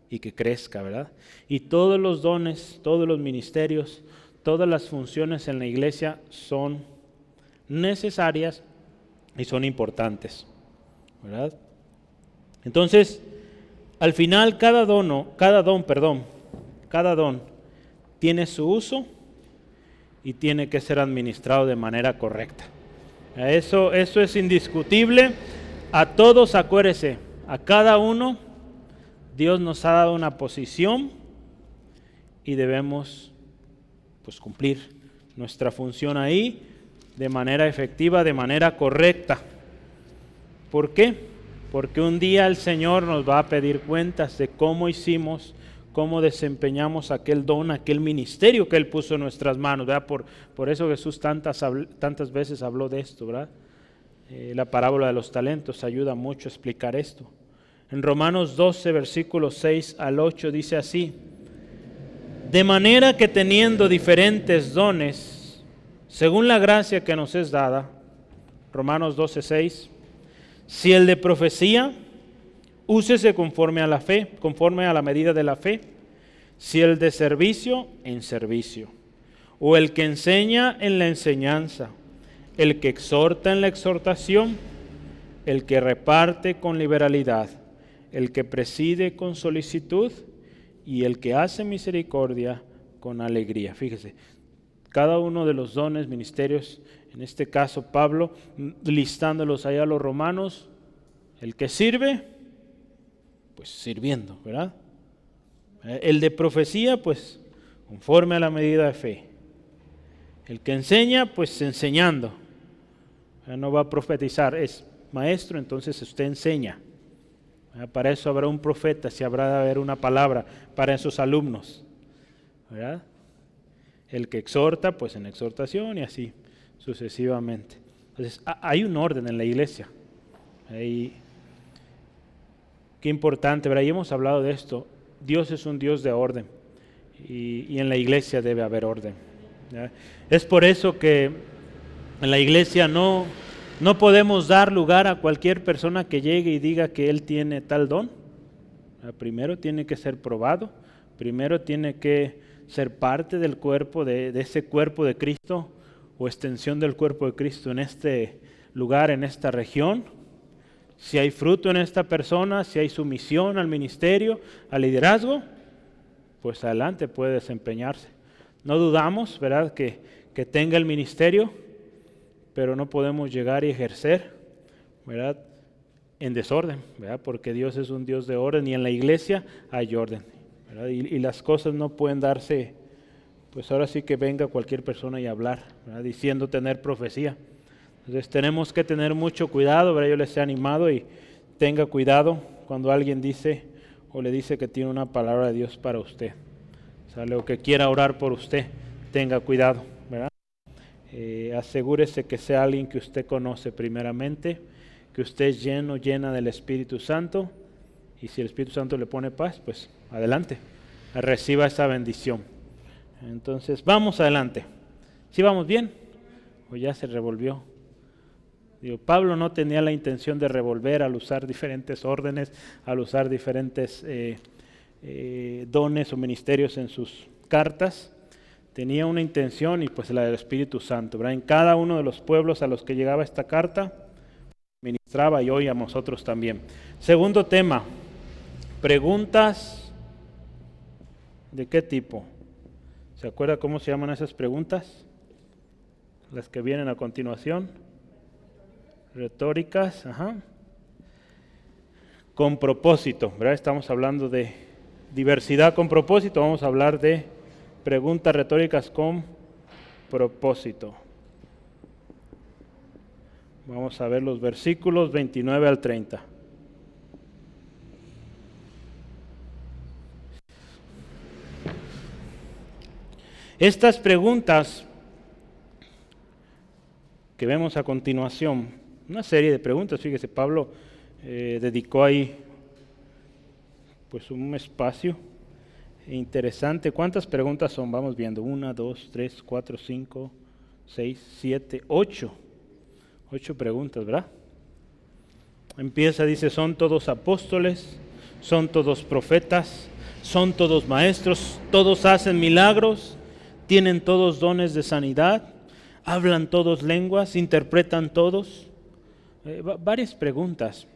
S1: y que crezca, ¿verdad? Y todos los dones, todos los ministerios, todas las funciones en la iglesia son necesarias y son importantes, ¿verdad? Entonces, al final cada don tiene su uso y tiene que ser administrado de manera correcta. Eso es indiscutible. A todos, acuérdese, a cada uno Dios nos ha dado una posición y debemos cumplir nuestra función ahí de manera efectiva, de manera correcta. ¿Por qué? Porque un día el Señor nos va a pedir cuentas de cómo hicimos, cómo desempeñamos aquel don, aquel ministerio que Él puso en nuestras manos, ¿verdad? Por eso Jesús tantas veces habló de esto, ¿verdad? La parábola de los talentos ayuda mucho a explicar esto. En Romanos 12, versículos 6 al 8 dice así: de manera que teniendo diferentes dones, según la gracia que nos es dada, Romanos 12, 6, si el de profecía, úsese conforme a la fe, conforme a la medida de la fe. Si el de servicio, en servicio. O el que enseña, en la enseñanza. El que exhorta, en la exhortación. El que reparte, con liberalidad. El que preside, con solicitud. Y el que hace misericordia, con alegría. Fíjese, cada uno de los dones, ministerios, en este caso Pablo, listándolos allá a los romanos, el que sirve, pues sirviendo, ¿verdad? El de profecía, pues conforme a la medida de fe. El que enseña, pues enseñando. No va a profetizar, es maestro, entonces usted enseña. Para eso habrá un profeta, si habrá de haber una palabra para esos alumnos, ¿verdad? El que exhorta, pues en exhortación y así sucesivamente. Entonces, hay un orden en la iglesia. Qué importante, ¿verdad? Y hemos hablado de esto. Dios es un Dios de orden y en la iglesia debe haber orden, ¿verdad? Es por eso que en la iglesia no podemos dar lugar a cualquier persona que llegue y diga que él tiene tal don. Primero tiene que ser probado, primero tiene que ser parte del cuerpo, de ese cuerpo de Cristo o extensión del cuerpo de Cristo en este lugar, en esta región. Si hay fruto en esta persona, si hay sumisión al ministerio, al liderazgo, pues adelante puede desempeñarse. No dudamos, ¿verdad?, que tenga el ministerio, pero no podemos llegar y ejercer, ¿verdad?, en desorden, ¿verdad?, porque Dios es un Dios de orden y en la iglesia hay orden, ¿verdad? Y las cosas no pueden darse, pues ahora sí que venga cualquier persona y hablar, ¿verdad?, diciendo tener profecía. Entonces tenemos que tener mucho cuidado, ¿verdad? Yo les he animado y tenga cuidado cuando alguien dice o le dice que tiene una palabra de Dios para usted, ¿sale? O que quiera orar por usted, tenga cuidado, ¿verdad? Asegúrese que sea alguien que usted conoce primeramente, que usted es llena del Espíritu Santo, y si el Espíritu Santo le pone paz, pues adelante, reciba esa bendición. Entonces, vamos adelante. ¿Sí vamos bien? ¿O ya se revolvió? Pablo no tenía la intención de revolver al usar diferentes órdenes, al usar diferentes dones o ministerios en sus cartas. Tenía una intención y pues la del Espíritu Santo, ¿verdad? En cada uno de los pueblos a los que llegaba esta carta, ministraba y hoy a nosotros también. Segundo tema, preguntas. ¿De qué tipo? ¿Se acuerda cómo se llaman esas preguntas? Las que vienen a continuación. Retóricas, ajá. Con propósito, ¿verdad? Estamos hablando de diversidad con propósito, vamos a hablar de preguntas retóricas con propósito. Vamos a ver los versículos 29 al 30. Estas preguntas que vemos a continuación, una serie de preguntas, fíjese, Pablo dedicó ahí pues un espacio interesante. ¿Cuántas preguntas son? Vamos viendo, 1, 2, 3, 4, 5, 6, 7, 8. 8 preguntas, ¿verdad? Empieza, dice, ¿son todos apóstoles? ¿Son todos profetas? ¿Son todos maestros? ¿Todos hacen milagros? ¿Tienen todos dones de sanidad? ¿Hablan todos lenguas? ¿Interpretan todos? Varias preguntas.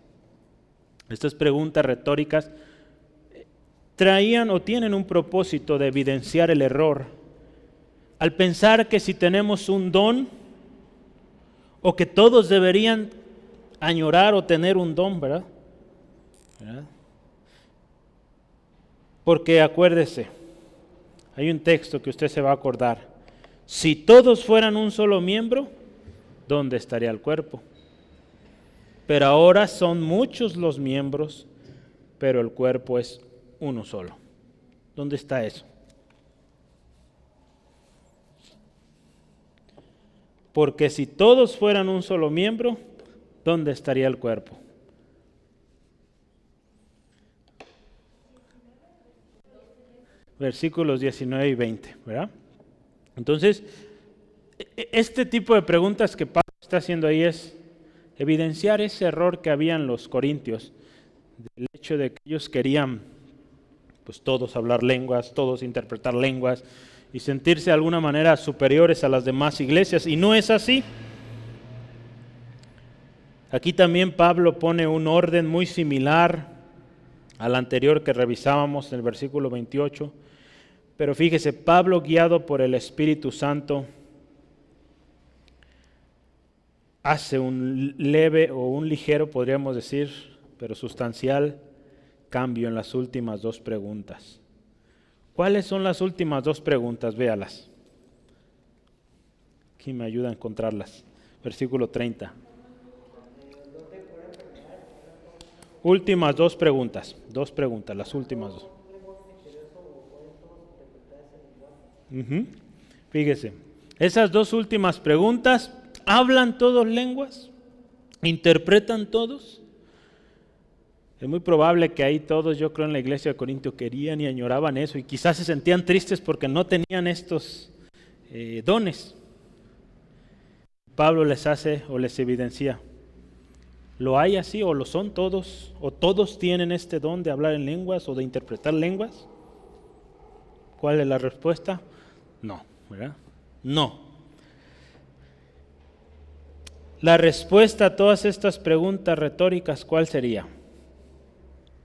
S1: Estas preguntas retóricas traían o tienen un propósito de evidenciar el error al pensar que si tenemos un don o que todos deberían añorar o tener un don, ¿verdad? Porque acuérdese, hay un texto que usted se va a acordar. Si todos fueran un solo miembro, ¿dónde estaría el cuerpo? Pero ahora son muchos los miembros, pero el cuerpo es uno solo. ¿Dónde está eso? Porque si todos fueran un solo miembro, ¿dónde estaría el cuerpo? Versículos 19 y 20, ¿verdad? Entonces, este tipo de preguntas que Pablo está haciendo ahí es evidenciar ese error que había en los corintios, del hecho de que ellos querían pues todos hablar lenguas, todos interpretar lenguas y sentirse de alguna manera superiores a las demás iglesias. Y no es así. Aquí también Pablo pone un orden muy similar al anterior que revisábamos en el versículo 28. Pero fíjese, Pablo, guiado por el Espíritu Santo, hace un leve o un ligero, podríamos decir, pero sustancial cambio en las últimas dos preguntas. ¿Cuáles son las últimas dos preguntas? Véalas. Aquí me ayuda a encontrarlas. Versículo 30. Últimas dos preguntas, las últimas dos. Fíjese, esas dos últimas preguntas, ¿hablan todos lenguas? ¿Interpretan todos? Es muy probable que ahí todos, yo creo, en la iglesia de Corinto querían y añoraban eso y quizás se sentían tristes porque no tenían estos dones. Pablo les hace o les evidencia, ¿lo hay así o lo son todos? ¿O todos tienen este don de hablar en lenguas o de interpretar lenguas? ¿Cuál es la respuesta? No, ¿verdad? No. La respuesta a todas estas preguntas retóricas, ¿cuál sería?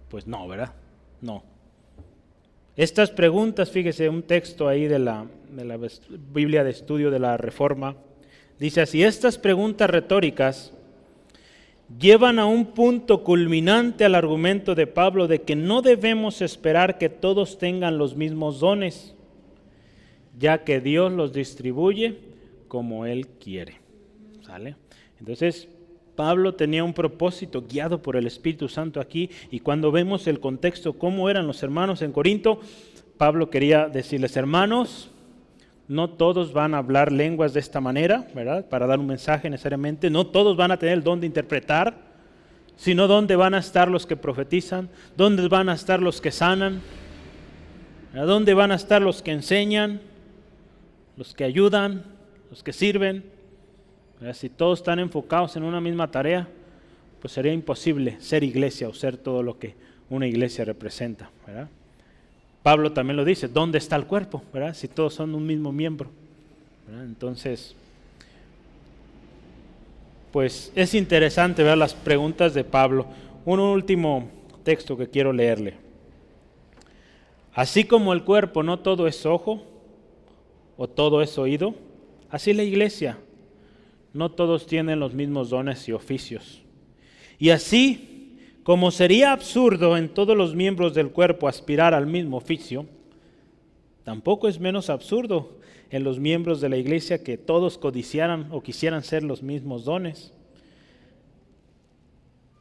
S1: Pues no, ¿verdad? No. Estas preguntas, fíjese, un texto ahí de la Biblia de Estudio de la Reforma, dice así: estas preguntas retóricas llevan a un punto culminante al argumento de Pablo de que no debemos esperar que todos tengan los mismos dones, ya que Dios los distribuye como Él quiere. ¿Sale? Entonces, Pablo tenía un propósito guiado por el Espíritu Santo aquí, y cuando vemos el contexto, cómo eran los hermanos en Corinto, Pablo quería decirles: hermanos, no todos van a hablar lenguas de esta manera, ¿verdad? Para dar un mensaje necesariamente. No todos van a tener el don de interpretar, sino dónde van a estar los que profetizan, dónde van a estar los que sanan, dónde van a estar los que enseñan, los que ayudan, los que sirven. Si todos están enfocados en una misma tarea, pues sería imposible ser iglesia o ser todo lo que una iglesia representa, ¿verdad? Pablo también lo dice: ¿dónde está el cuerpo? ¿Verdad? Si todos son un mismo miembro, ¿verdad? Entonces, pues es interesante ver las preguntas de Pablo. Un último texto que quiero leerle. Así como el cuerpo no todo es ojo o todo es oído, así la iglesia no todos tienen los mismos dones y oficios. Y así como sería absurdo en todos los miembros del cuerpo aspirar al mismo oficio, tampoco es menos absurdo en los miembros de la iglesia que todos codiciaran o quisieran ser los mismos dones.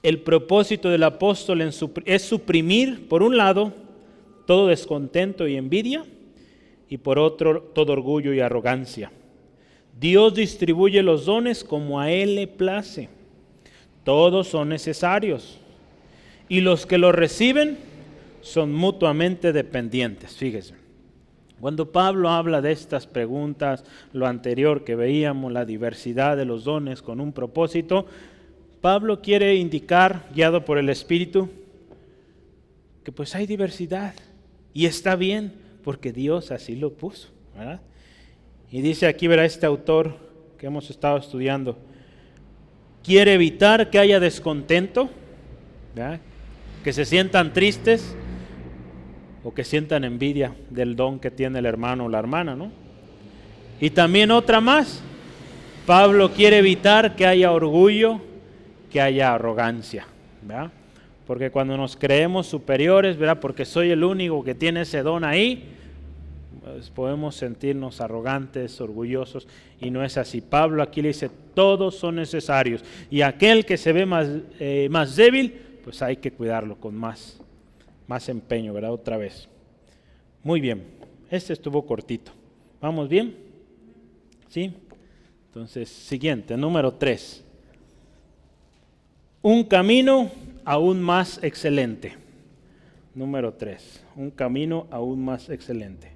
S1: El propósito del apóstol es suprimir, por un lado, todo descontento y envidia, y por otro, todo orgullo y arrogancia. Dios distribuye los dones como a Él le place. Todos son necesarios, y los que los reciben son mutuamente dependientes. Fíjese, cuando Pablo habla de estas preguntas, lo anterior que veíamos, la diversidad de los dones con un propósito, Pablo quiere indicar, guiado por el Espíritu, que pues hay diversidad y está bien porque Dios así lo puso, ¿verdad? Y dice aquí, verá, este autor que hemos estado estudiando, quiere evitar que haya descontento, ¿verdad? Que se sientan tristes o que sientan envidia del don que tiene el hermano o la hermana, ¿no? Y también otra más, Pablo quiere evitar que haya orgullo, que haya arrogancia, ¿verdad? Porque cuando nos creemos superiores, ¿verdad? Porque soy el único que tiene ese don ahí, pues podemos sentirnos arrogantes, orgullosos, y no es así. Pablo aquí le dice: todos son necesarios, y aquel que se ve más débil, pues hay que cuidarlo con más empeño, ¿verdad? Otra vez. Muy bien, este estuvo cortito. ¿Vamos bien? ¿Sí? Entonces, siguiente, número 3. Un camino aún más excelente. Número 3, un camino aún más excelente.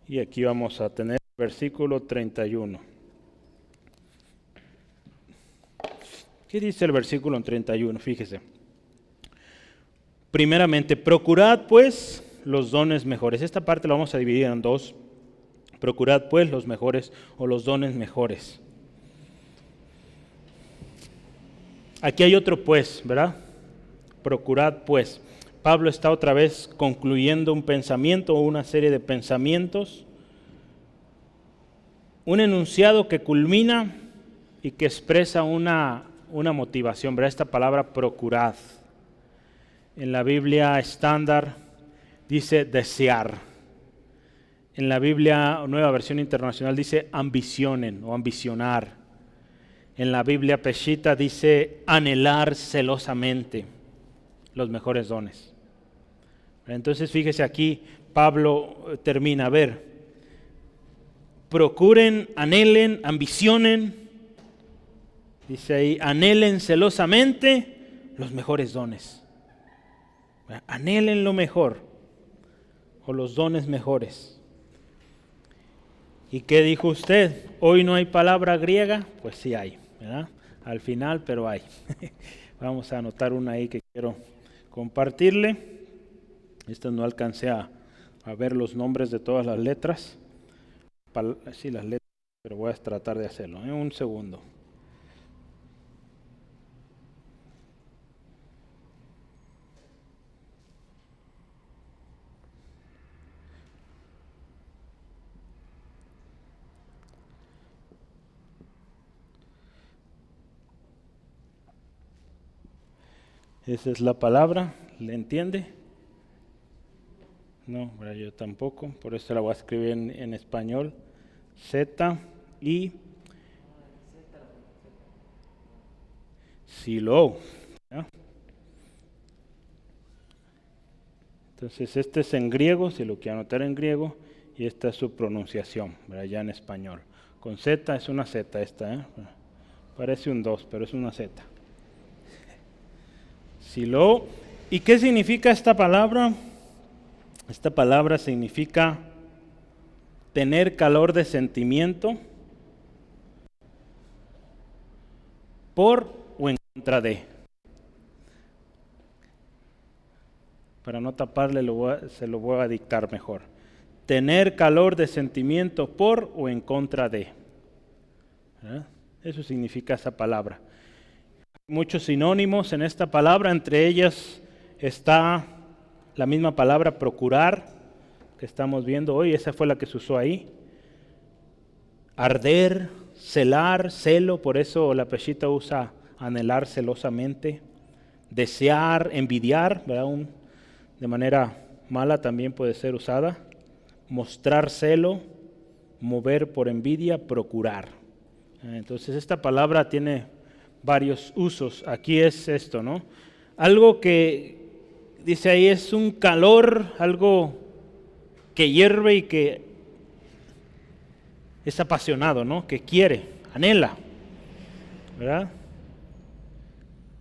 S1: Y aquí vamos a tener el versículo 31. ¿Qué dice el versículo 31? Fíjese. Primeramente, procurad pues los dones mejores. Esta parte la vamos a dividir en dos. Procurad pues los mejores o los dones mejores. Aquí hay otro pues, ¿verdad? Procurad pues. Pablo está otra vez concluyendo un pensamiento o una serie de pensamientos. Un enunciado que culmina y que expresa una motivación, ¿verdad? Esta palabra procurad. En la Biblia estándar dice desear. En la Biblia Nueva Versión Internacional dice ambicionen o ambicionar. En la Biblia Peshitta dice anhelar celosamente los mejores dones. Entonces fíjese aquí, Pablo termina, a ver, procuren, anhelen, ambicionen, dice ahí, anhelen celosamente los mejores dones. Anhelen lo mejor o los dones mejores. ¿Y qué dijo usted? ¿Hoy no hay palabra griega? Pues sí hay, ¿verdad? Al final, pero hay. Vamos a anotar una ahí que quiero compartirle. Esta no alcancé a ver los nombres de todas las letras. Sí, las letras, pero voy a tratar de hacerlo. Un segundo. Esa es la palabra, ¿le entiende? No, yo tampoco, por eso la voy a escribir en español. Z y Silo. ¿Ya? Entonces este es en griego, si lo quiero anotar en griego, y esta es su pronunciación, ¿verdad? Ya en español. Con Z es una Z esta, ¿eh? Parece un 2, pero es una Z. Silo. ¿Y qué significa esta palabra? Esta palabra significa tener calor de sentimiento por o en contra de. Para no taparle, se lo voy a dictar mejor. Tener calor de sentimiento por o en contra de. ¿Verdad? Eso significa esa palabra. Hay muchos sinónimos en esta palabra, entre ellas está la misma palabra procurar, que estamos viendo hoy, esa fue la que se usó ahí. Arder, celar, celo, por eso la Peshitta usa anhelar celosamente. Desear, envidiar, ¿verdad? De manera mala también puede ser usada. Mostrar celo, mover por envidia, procurar. Entonces esta palabra tiene varios usos. Aquí es esto, ¿no? Algo que dice ahí es un calor, algo que hierve y que es apasionado, ¿no? Que quiere, anhela, ¿verdad?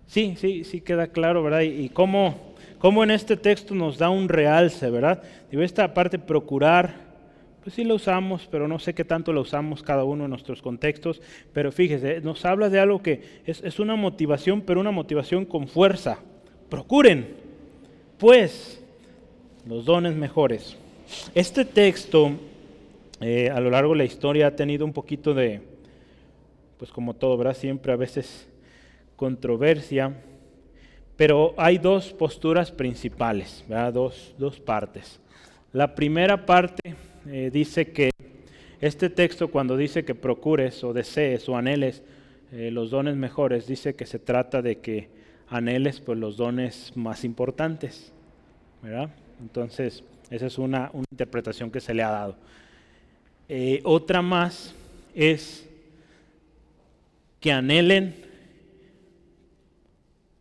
S1: Sí queda claro, ¿verdad? Y cómo en este texto nos da un realce, ¿verdad? Digo, esta parte procurar, pues sí la usamos, pero no sé qué tanto la usamos cada uno en nuestros contextos, pero fíjese, nos habla de algo que es una motivación, pero una motivación con fuerza. Procuren, pues, los dones mejores. Este texto, a lo largo de la historia, ha tenido un poquito de, pues como todo, ¿verdad? Siempre a veces controversia, pero hay dos posturas principales, ¿verdad? Dos partes. La primera parte dice que este texto, cuando dice que procures o desees o anheles los dones mejores, dice que se trata de que anheles pues, los dones más importantes, ¿verdad? Entonces, esa es una interpretación que se le ha dado. Otra más es que anhelen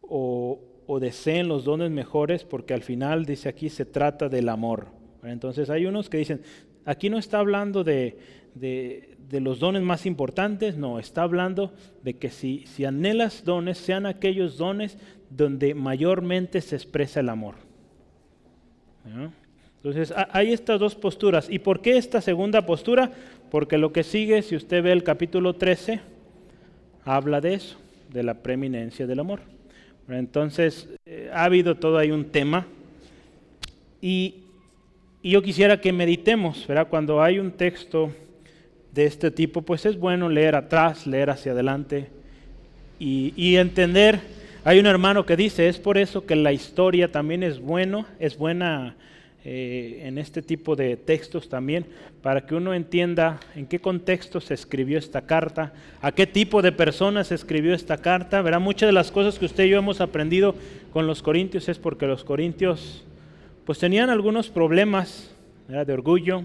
S1: o deseen los dones mejores, porque al final dice aquí se trata del amor. Entonces hay unos que dicen, aquí no está hablando de los dones más importantes, no, está hablando de que si anhelas dones, sean aquellos dones donde mayormente se expresa el amor. ¿No? Entonces hay estas dos posturas. ¿Y por qué esta segunda postura? Porque lo que sigue, si usted ve el capítulo 13, habla de eso, de la preeminencia del amor. Entonces ha habido todo ahí un tema. Y yo quisiera que meditemos, ¿verdad? Cuando hay un texto de este tipo, pues es bueno leer atrás, leer hacia adelante y entender. Hay un hermano que dice, es por eso que la historia también es buena en este tipo de textos también, para que uno entienda en qué contexto se escribió esta carta, a qué tipo de personas se escribió esta carta. Verá, muchas de las cosas que usted y yo hemos aprendido con los corintios es porque los corintios pues tenían algunos problemas, ¿verdad?, de orgullo,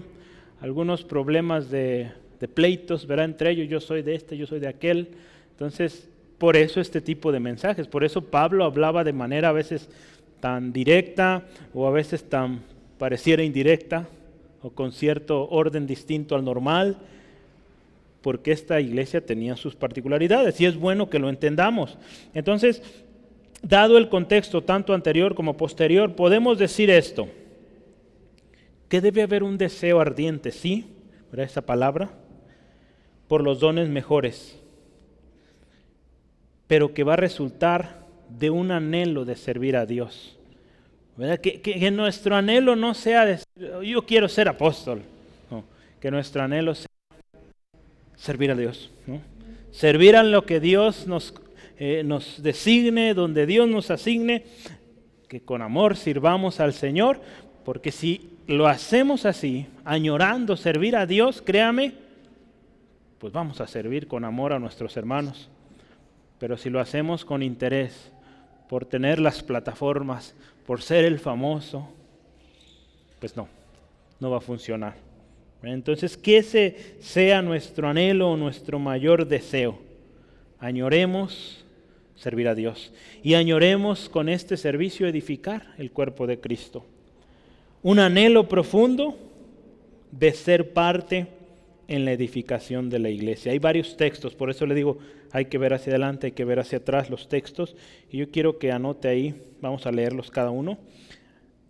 S1: algunos problemas de pleitos, ¿verdad?, entre ellos, yo soy de este, yo soy de aquel. Entonces, por eso este tipo de mensajes, por eso Pablo hablaba de manera a veces tan directa o a veces tan pareciera indirecta o con cierto orden distinto al normal, porque esta iglesia tenía sus particularidades y es bueno que lo entendamos. Entonces, dado el contexto tanto anterior como posterior, podemos decir esto, que debe haber un deseo ardiente, ¿sí? ¿Verdad esa palabra? Por los dones mejores, pero que va a resultar de un anhelo de servir a Dios. ¿Verdad? Que nuestro anhelo no sea de yo quiero ser apóstol, no, que nuestro anhelo sea servir a Dios, ¿no? Servir a lo que Dios nos designe, donde Dios nos asigne, que con amor sirvamos al Señor, porque si lo hacemos así, añorando servir a Dios, créame, pues vamos a servir con amor a nuestros hermanos. Pero si lo hacemos con interés, por tener las plataformas, por ser el famoso, pues no va a funcionar. Entonces, que ese sea nuestro anhelo o nuestro mayor deseo. Añoremos servir a Dios y añoremos con este servicio edificar el cuerpo de Cristo. Un anhelo profundo de ser parte en la edificación de la iglesia. Hay varios textos, por eso le digo, hay que ver hacia adelante, hay que ver hacia atrás los textos, y yo quiero que anote ahí, vamos a leerlos cada uno.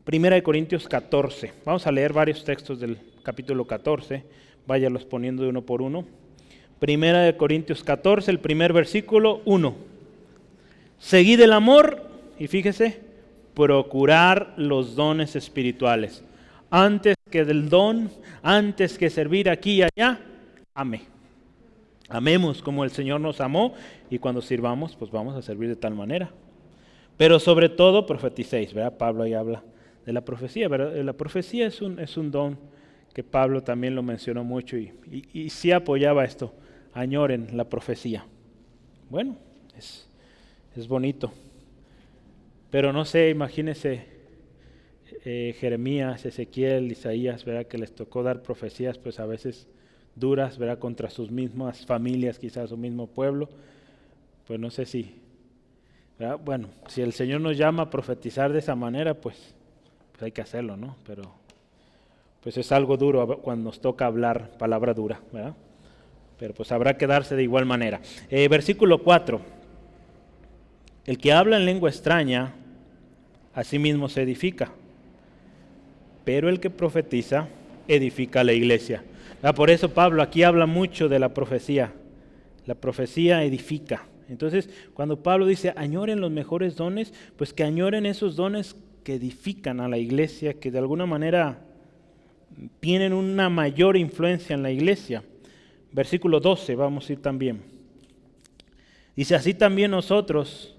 S1: Primera de Corintios 14, vamos a leer varios textos del capítulo 14, váyalos poniendo de uno por uno. Primera de Corintios 14, el primer versículo, 1. Seguid el amor, y fíjese, procurar los dones espirituales. Antes que del don, antes que servir aquí y allá, ame. Amemos como el Señor nos amó, y cuando sirvamos, pues vamos a servir de tal manera. Pero sobre todo profeticéis, ¿verdad? Pablo ahí habla de la profecía, ¿verdad? La profecía es un don que Pablo también lo mencionó mucho y sí apoyaba esto, añoren la profecía. Bueno, es bonito. Pero no sé, imagínense Jeremías, Ezequiel, Isaías, ¿verdad?, que les tocó dar profecías pues a veces duras, ¿verdad?, contra sus mismas familias, quizás su mismo pueblo. Pues no sé si, ¿verdad? Bueno, si el Señor nos llama a profetizar de esa manera, pues hay que hacerlo, ¿no? Pero pues es algo duro cuando nos toca hablar palabra dura, ¿verdad? Pero pues habrá que darse de igual manera. Versículo 4. El que habla en lengua extraña, a sí mismo se edifica, pero el que profetiza, edifica la iglesia. Por eso Pablo aquí habla mucho de la profecía. La profecía edifica. Entonces, cuando Pablo dice, añoren los mejores dones, pues que añoren esos dones que edifican a la iglesia, que de alguna manera tienen una mayor influencia en la iglesia. Versículo 12, vamos a ir también. Dice, así también nosotros,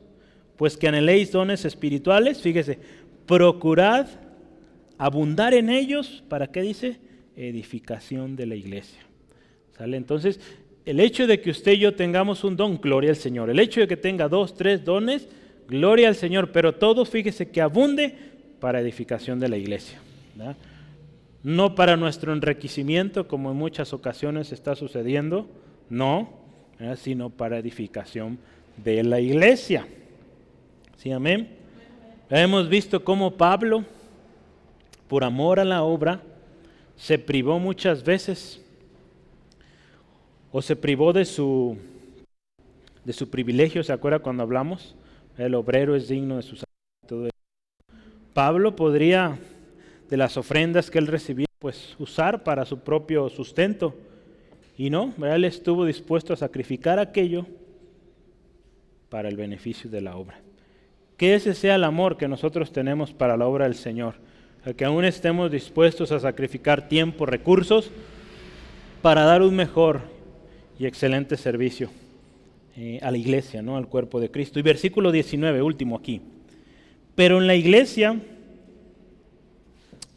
S1: pues que anheléis dones espirituales, fíjese, procurad abundar en ellos, ¿para qué dice? Edificación de la iglesia. ¿Sale? Entonces, el hecho de que usted y yo tengamos un don, gloria al Señor. El hecho de que tenga 2, 3 dones, gloria al Señor. Pero todo, fíjese, que abunde para edificación de la iglesia, ¿verdad? No para nuestro enriquecimiento, como en muchas ocasiones está sucediendo, no, ¿verdad?, sino para edificación de la iglesia. ¿Sí, amén? Hemos visto cómo Pablo, por amor a la obra, se privó muchas veces, o se privó de su privilegio. ¿Se acuerda cuando hablamos? El obrero es digno de su salario. Pablo podría, de las ofrendas que él recibía, pues usar para su propio sustento. Y no, ¿verdad? Él estuvo dispuesto a sacrificar aquello para el beneficio de la obra. Que ese sea el amor que nosotros tenemos para la obra del Señor, el que aún estemos dispuestos a sacrificar tiempo, recursos, para dar un mejor y excelente servicio a la iglesia, ¿no? Al cuerpo de Cristo. Y versículo 19, último aquí. Pero en la iglesia,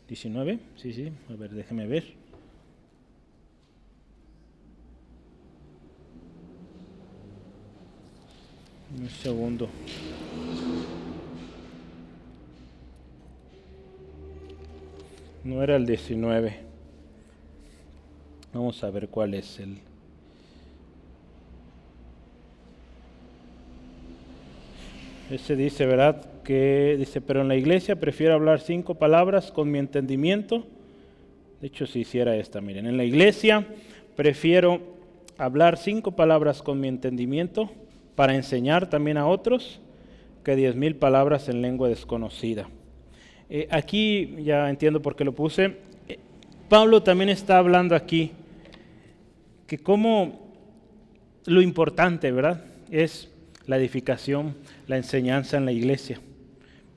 S1: 19, sí, a ver, déjeme ver. Un segundo. No era el 19. Vamos a ver cuál es el... Ese dice, ¿verdad? Que dice, pero en la iglesia prefiero hablar 5 palabras con mi entendimiento. De hecho, si hiciera esta, miren, en la iglesia prefiero hablar 5 palabras con mi entendimiento para enseñar también a otros que 10,000 palabras en lengua desconocida. Aquí ya entiendo por qué lo puse. Pablo también está hablando aquí que como lo importante, ¿verdad? Es la edificación, la enseñanza en la iglesia,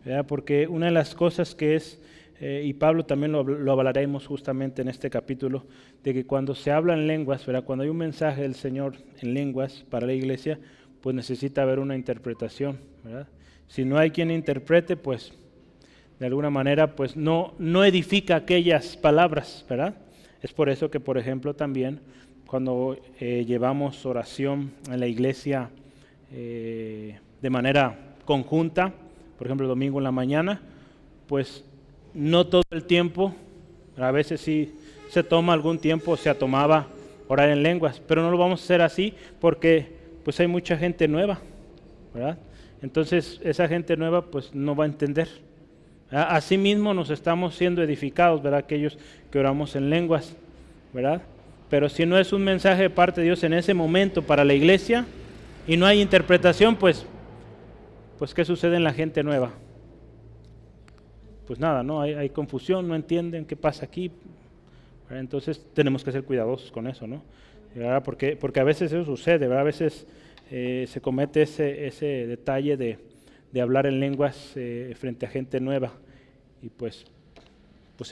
S1: ¿verdad? Porque una de las cosas que es, y Pablo también lo hablaremos justamente en este capítulo, de que cuando se habla en lenguas, ¿verdad? Cuando hay un mensaje del Señor en lenguas para la iglesia, pues necesita haber una interpretación, ¿verdad? Si no hay quien interprete, pues de alguna manera pues no edifica aquellas palabras, ¿verdad? Es por eso que, por ejemplo, también cuando llevamos oración en la iglesia de manera conjunta, por ejemplo, el domingo en la mañana, pues no todo el tiempo, a veces sí se toma algún tiempo, se tomaba orar en lenguas, pero no lo vamos a hacer así porque pues hay mucha gente nueva, ¿verdad? Entonces esa gente nueva pues no va a entender. Asimismo nos estamos siendo edificados, ¿verdad? Aquellos que oramos en lenguas, ¿verdad? Pero si no es un mensaje de parte de Dios en ese momento para la iglesia y no hay interpretación, pues ¿qué sucede en la gente nueva? Pues nada, ¿no? Hay confusión, no entienden qué pasa aquí. ¿Verdad? Entonces tenemos que ser cuidadosos con eso, ¿no? ¿Verdad? Porque a veces eso sucede, ¿verdad? A veces se comete ese detalle de hablar en lenguas frente a gente nueva y pues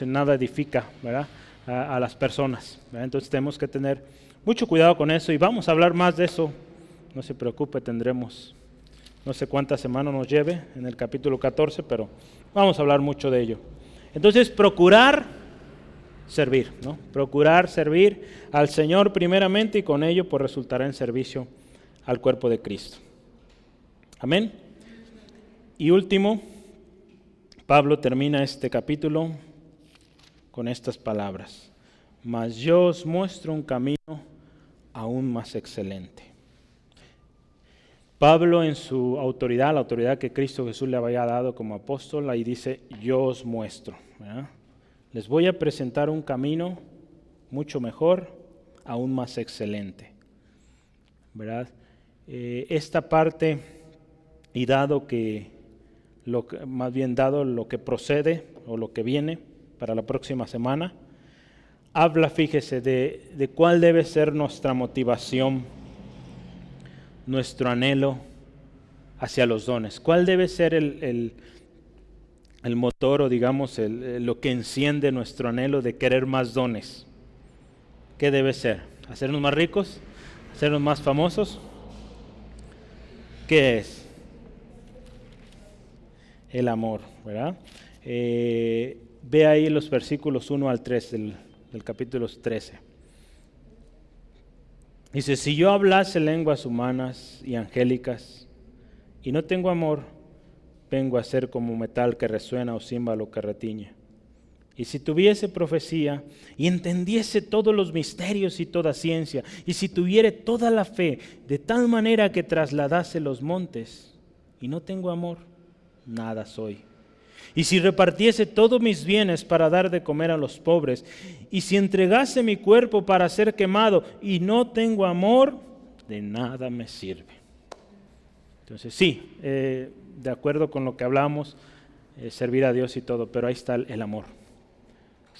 S1: en nada edifica, ¿verdad? A las personas, ¿verdad? Entonces tenemos que tener mucho cuidado con eso y vamos a hablar más de eso. No se preocupe, tendremos no sé cuántas semanas nos lleve en el capítulo 14, pero vamos a hablar mucho de ello. Entonces, procurar servir, ¿no? Procurar servir al Señor primeramente y con ello pues resultará en servicio al cuerpo de Cristo. Amén. Y último, Pablo termina este capítulo con estas palabras: mas yo os muestro un camino aún más excelente. Pablo en su autoridad, la autoridad que Cristo Jesús le había dado como apóstol, ahí dice, yo os muestro, ¿verdad? Les voy a presentar un camino mucho mejor, aún más excelente, ¿verdad? Esta parte, y dado más bien dado lo que procede o lo que viene para la próxima semana, habla, fíjese, de cuál debe ser nuestra motivación, nuestro anhelo hacia los dones. ¿Cuál debe ser el motor o digamos lo que enciende nuestro anhelo de querer más dones? ¿Qué debe ser? ¿Hacernos más ricos? ¿Hacernos más famosos? ¿Qué es? El amor, ¿verdad? Ve ahí los versículos 1 al 3 del capítulo 13. Dice, si yo hablase lenguas humanas y angélicas y no tengo amor, vengo a ser como metal que resuena o címbalo que retiñe. Y si tuviese profecía y entendiese todos los misterios y toda ciencia, y si tuviere toda la fe de tal manera que trasladase los montes y no tengo amor, nada soy. Y si repartiese todos mis bienes para dar de comer a los pobres, y si entregase mi cuerpo para ser quemado y no tengo amor, de nada me sirve. Entonces sí, de acuerdo con lo que hablamos, servir a Dios y todo, pero ahí está el amor.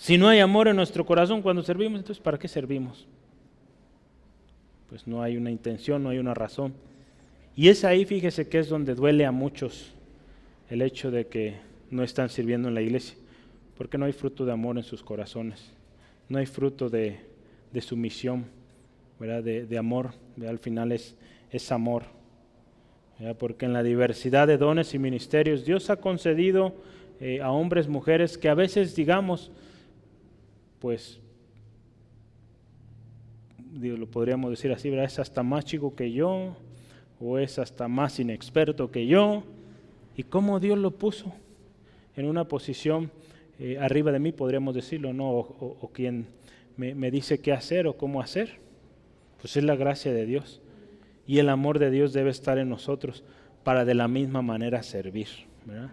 S1: Si no hay amor en nuestro corazón cuando servimos, entonces ¿para qué servimos? Pues no hay una intención, no hay una razón. Y es ahí, fíjese, que es donde duele a muchos el hecho de que no están sirviendo en la iglesia, porque no hay fruto de amor en sus corazones, no hay fruto de sumisión, ¿verdad? De amor, ¿verdad? Al final es amor, ¿verdad? Porque en la diversidad de dones y ministerios Dios ha concedido a hombres, mujeres que a veces, digamos, pues lo podríamos decir así, ¿verdad? Es hasta más chico que yo, o es hasta más inexperto que yo, y cómo Dios lo puso en una posición arriba de mí, podríamos decirlo, ¿no? O quien me dice qué hacer o cómo hacer, pues es la gracia de Dios, y el amor de Dios debe estar en nosotros para de la misma manera servir, ¿verdad?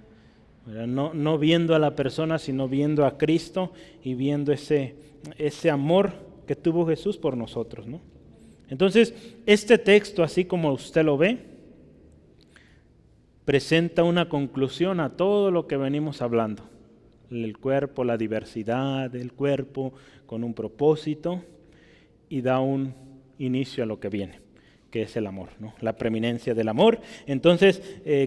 S1: ¿Verdad? No viendo a la persona, sino viendo a Cristo y viendo ese amor que tuvo Jesús por nosotros, ¿no? Entonces, este texto, así como usted lo ve, presenta una conclusión a todo lo que venimos hablando. El cuerpo, la diversidad del cuerpo con un propósito, y da un inicio a lo que viene, que es el amor, ¿no? La preeminencia del amor. Entonces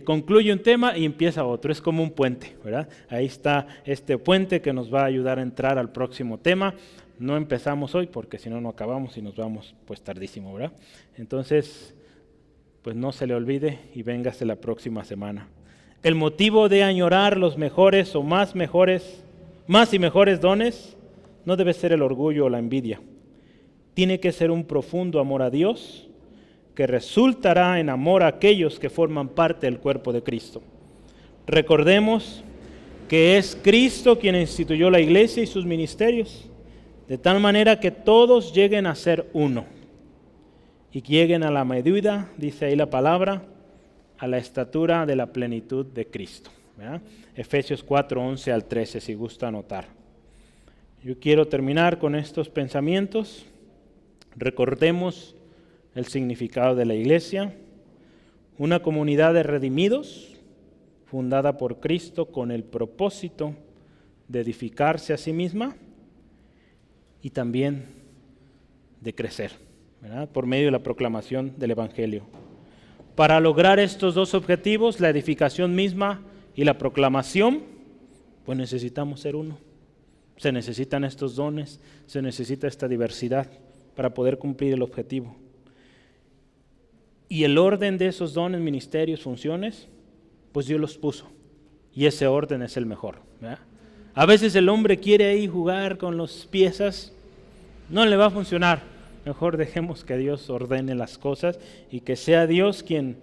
S1: concluye un tema y empieza otro, es como un puente, ¿verdad? Ahí está este puente que nos va a ayudar a entrar al próximo tema. No empezamos hoy porque si no, no acabamos y nos vamos pues tardísimo, ¿verdad? Entonces, pues no se le olvide y véngase la próxima semana. El motivo de añorar los mejores o más y mejores dones no debe ser el orgullo o la envidia. Tiene que ser un profundo amor a Dios que resultará en amor a aquellos que forman parte del cuerpo de Cristo. Recordemos que es Cristo quien instituyó la iglesia y sus ministerios, de tal manera que todos lleguen a ser uno y que lleguen a la medida, dice ahí la palabra, a la estatura de la plenitud de Cristo, ¿verdad? Efesios 4, 11 al 13, si gusta anotar. Yo quiero terminar con estos pensamientos. Recordemos el significado de la iglesia: una comunidad de redimidos, fundada por Cristo con el propósito de edificarse a sí misma y también de crecer, ¿verdad? Por medio de la proclamación del Evangelio. Para lograr estos dos objetivos, la edificación misma y la proclamación, pues necesitamos ser uno. Se necesitan estos dones, se necesita esta diversidad para poder cumplir el objetivo. Y el orden de esos dones, ministerios, funciones, pues Dios los puso. Y ese orden es el mejor, ¿verdad? A veces el hombre quiere ahí jugar con las piezas, no le va a funcionar. Mejor dejemos que Dios ordene las cosas y que sea Dios quien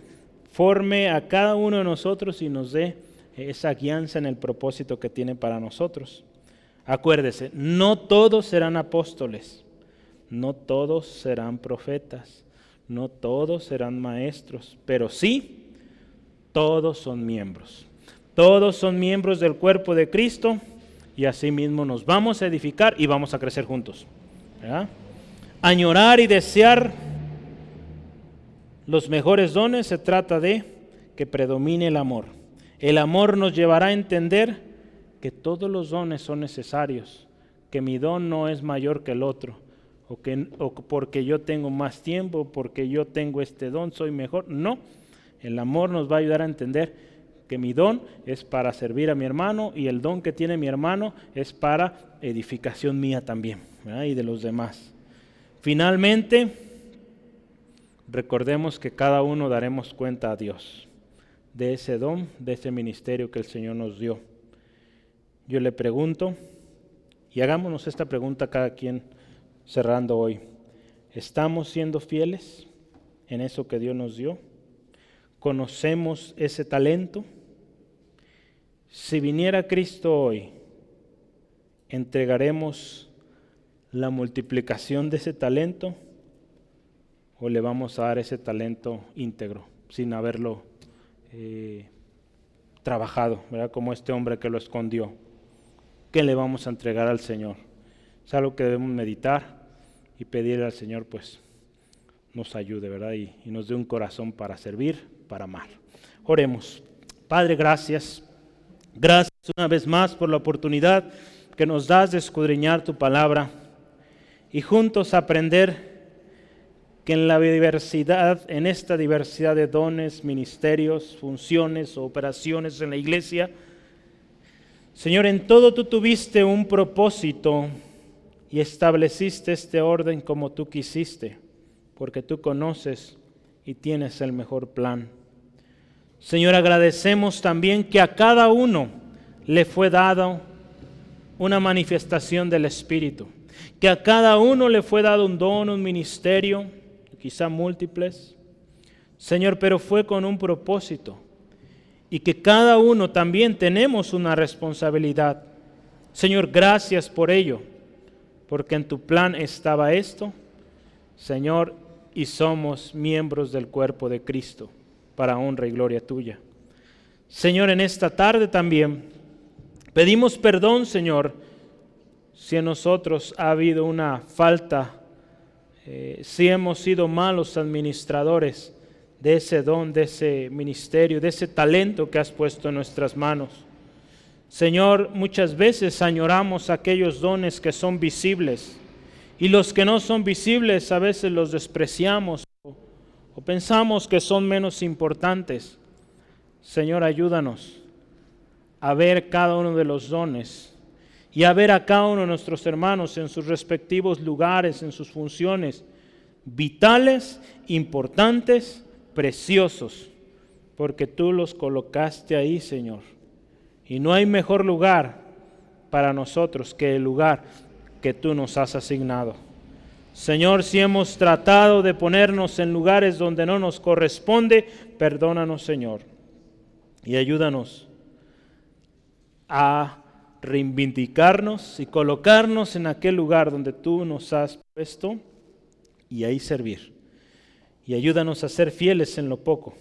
S1: forme a cada uno de nosotros y nos dé esa guianza en el propósito que tiene para nosotros. Acuérdese, no todos serán apóstoles, no todos serán profetas, no todos serán maestros, pero sí, todos son miembros. Todos son miembros del cuerpo de Cristo y así mismo nos vamos a edificar y vamos a crecer juntos, ¿verdad? Añorar y desear los mejores dones se trata de que predomine el amor. El amor nos llevará a entender que todos los dones son necesarios, que mi don no es mayor que el otro, o porque yo tengo más tiempo, porque yo tengo este don, soy mejor. No, el amor nos va a ayudar a entender que mi don es para servir a mi hermano y el don que tiene mi hermano es para edificación mía también, ¿verdad? Y de los demás. Finalmente, recordemos que cada uno daremos cuenta a Dios de ese don, de ese ministerio que el Señor nos dio. Yo le pregunto, y hagámonos esta pregunta cada quien cerrando hoy: ¿estamos siendo fieles en eso que Dios nos dio? ¿Conocemos ese talento? Si viniera Cristo hoy, ¿entregaremos la multiplicación de ese talento o le vamos a dar ese talento íntegro sin haberlo trabajado, ¿verdad? Como este hombre que lo escondió? ¿Qué le vamos a entregar al Señor? Es algo que debemos meditar y pedirle al Señor pues nos ayude, ¿verdad? Y nos dé un corazón para servir, para amar. Oremos. Padre, gracias una vez más por la oportunidad que nos das de escudriñar tu palabra y juntos aprender que en esta diversidad de dones, ministerios, funciones o operaciones en la iglesia, Señor, en todo tú tuviste un propósito y estableciste este orden como tú quisiste, porque tú conoces y tienes el mejor plan. Señor, agradecemos también que a cada uno le fue dado una manifestación del Espíritu, que a cada uno le fue dado un don, un ministerio, quizá múltiples, Señor, pero fue con un propósito, y que cada uno también tenemos una responsabilidad. Señor, gracias por ello, porque en tu plan estaba esto, Señor, y somos miembros del cuerpo de Cristo, para honra y gloria tuya. Señor, en esta tarde también pedimos perdón, Señor, si en nosotros ha habido una falta, si hemos sido malos administradores de ese don, de ese ministerio, de ese talento que has puesto en nuestras manos. Señor, muchas veces añoramos aquellos dones que son visibles y los que no son visibles a veces los despreciamos o pensamos que son menos importantes. Señor, ayúdanos a ver cada uno de los dones y a ver a cada uno de nuestros hermanos en sus respectivos lugares, en sus funciones vitales, importantes, preciosos, porque tú los colocaste ahí, Señor. Y no hay mejor lugar para nosotros que el lugar que tú nos has asignado. Señor, si hemos tratado de ponernos en lugares donde no nos corresponde, perdónanos, Señor, y ayúdanos a reivindicarnos y colocarnos en aquel lugar donde tú nos has puesto y ahí servir. Y ayúdanos a ser fieles en lo poco,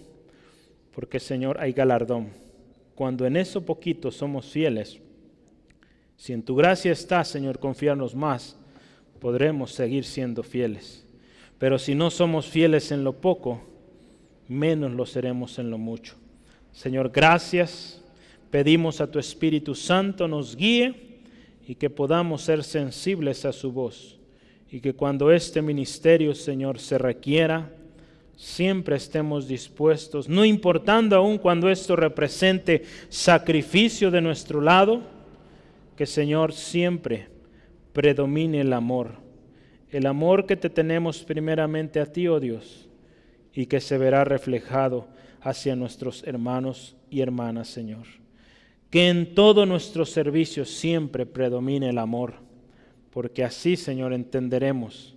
S1: porque, Señor, hay galardón. Cuando en eso poquito somos fieles, si en tu gracia está, Señor, confiarnos más, podremos seguir siendo fieles. Pero si no somos fieles en lo poco, menos lo seremos en lo mucho. Señor, gracias. Pedimos a tu Espíritu Santo nos guíe y que podamos ser sensibles a su voz. Y que cuando este ministerio, Señor, se requiera, siempre estemos dispuestos, no importando aún cuando esto represente sacrificio de nuestro lado, que, Señor, siempre predomine el amor que te tenemos primeramente a ti, oh Dios, y que se verá reflejado hacia nuestros hermanos y hermanas, Señor. Que en todo nuestro servicio siempre predomine el amor, porque así, Señor, entenderemos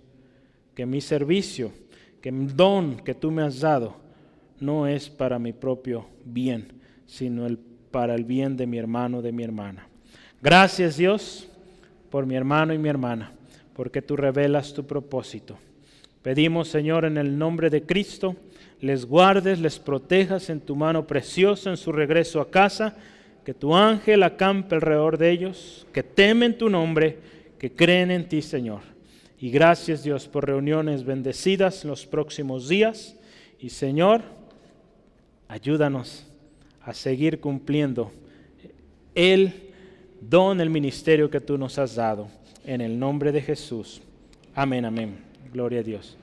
S1: que mi servicio, que el don que tú me has dado, no es para mi propio bien, sino para el bien de mi hermano, de mi hermana. Gracias, Dios, por mi hermano y mi hermana, porque tú revelas tu propósito. Pedimos, Señor, en el nombre de Cristo, les guardes, les protejas en tu mano preciosa en su regreso a casa, que tu ángel acampe alrededor de ellos, que temen tu nombre, que creen en ti, Señor. Y gracias, Dios, por reuniones bendecidas en los próximos días. Y, Señor, ayúdanos a seguir cumpliendo el don, el ministerio que tú nos has dado. En el nombre de Jesús. Amén, amén. Gloria a Dios.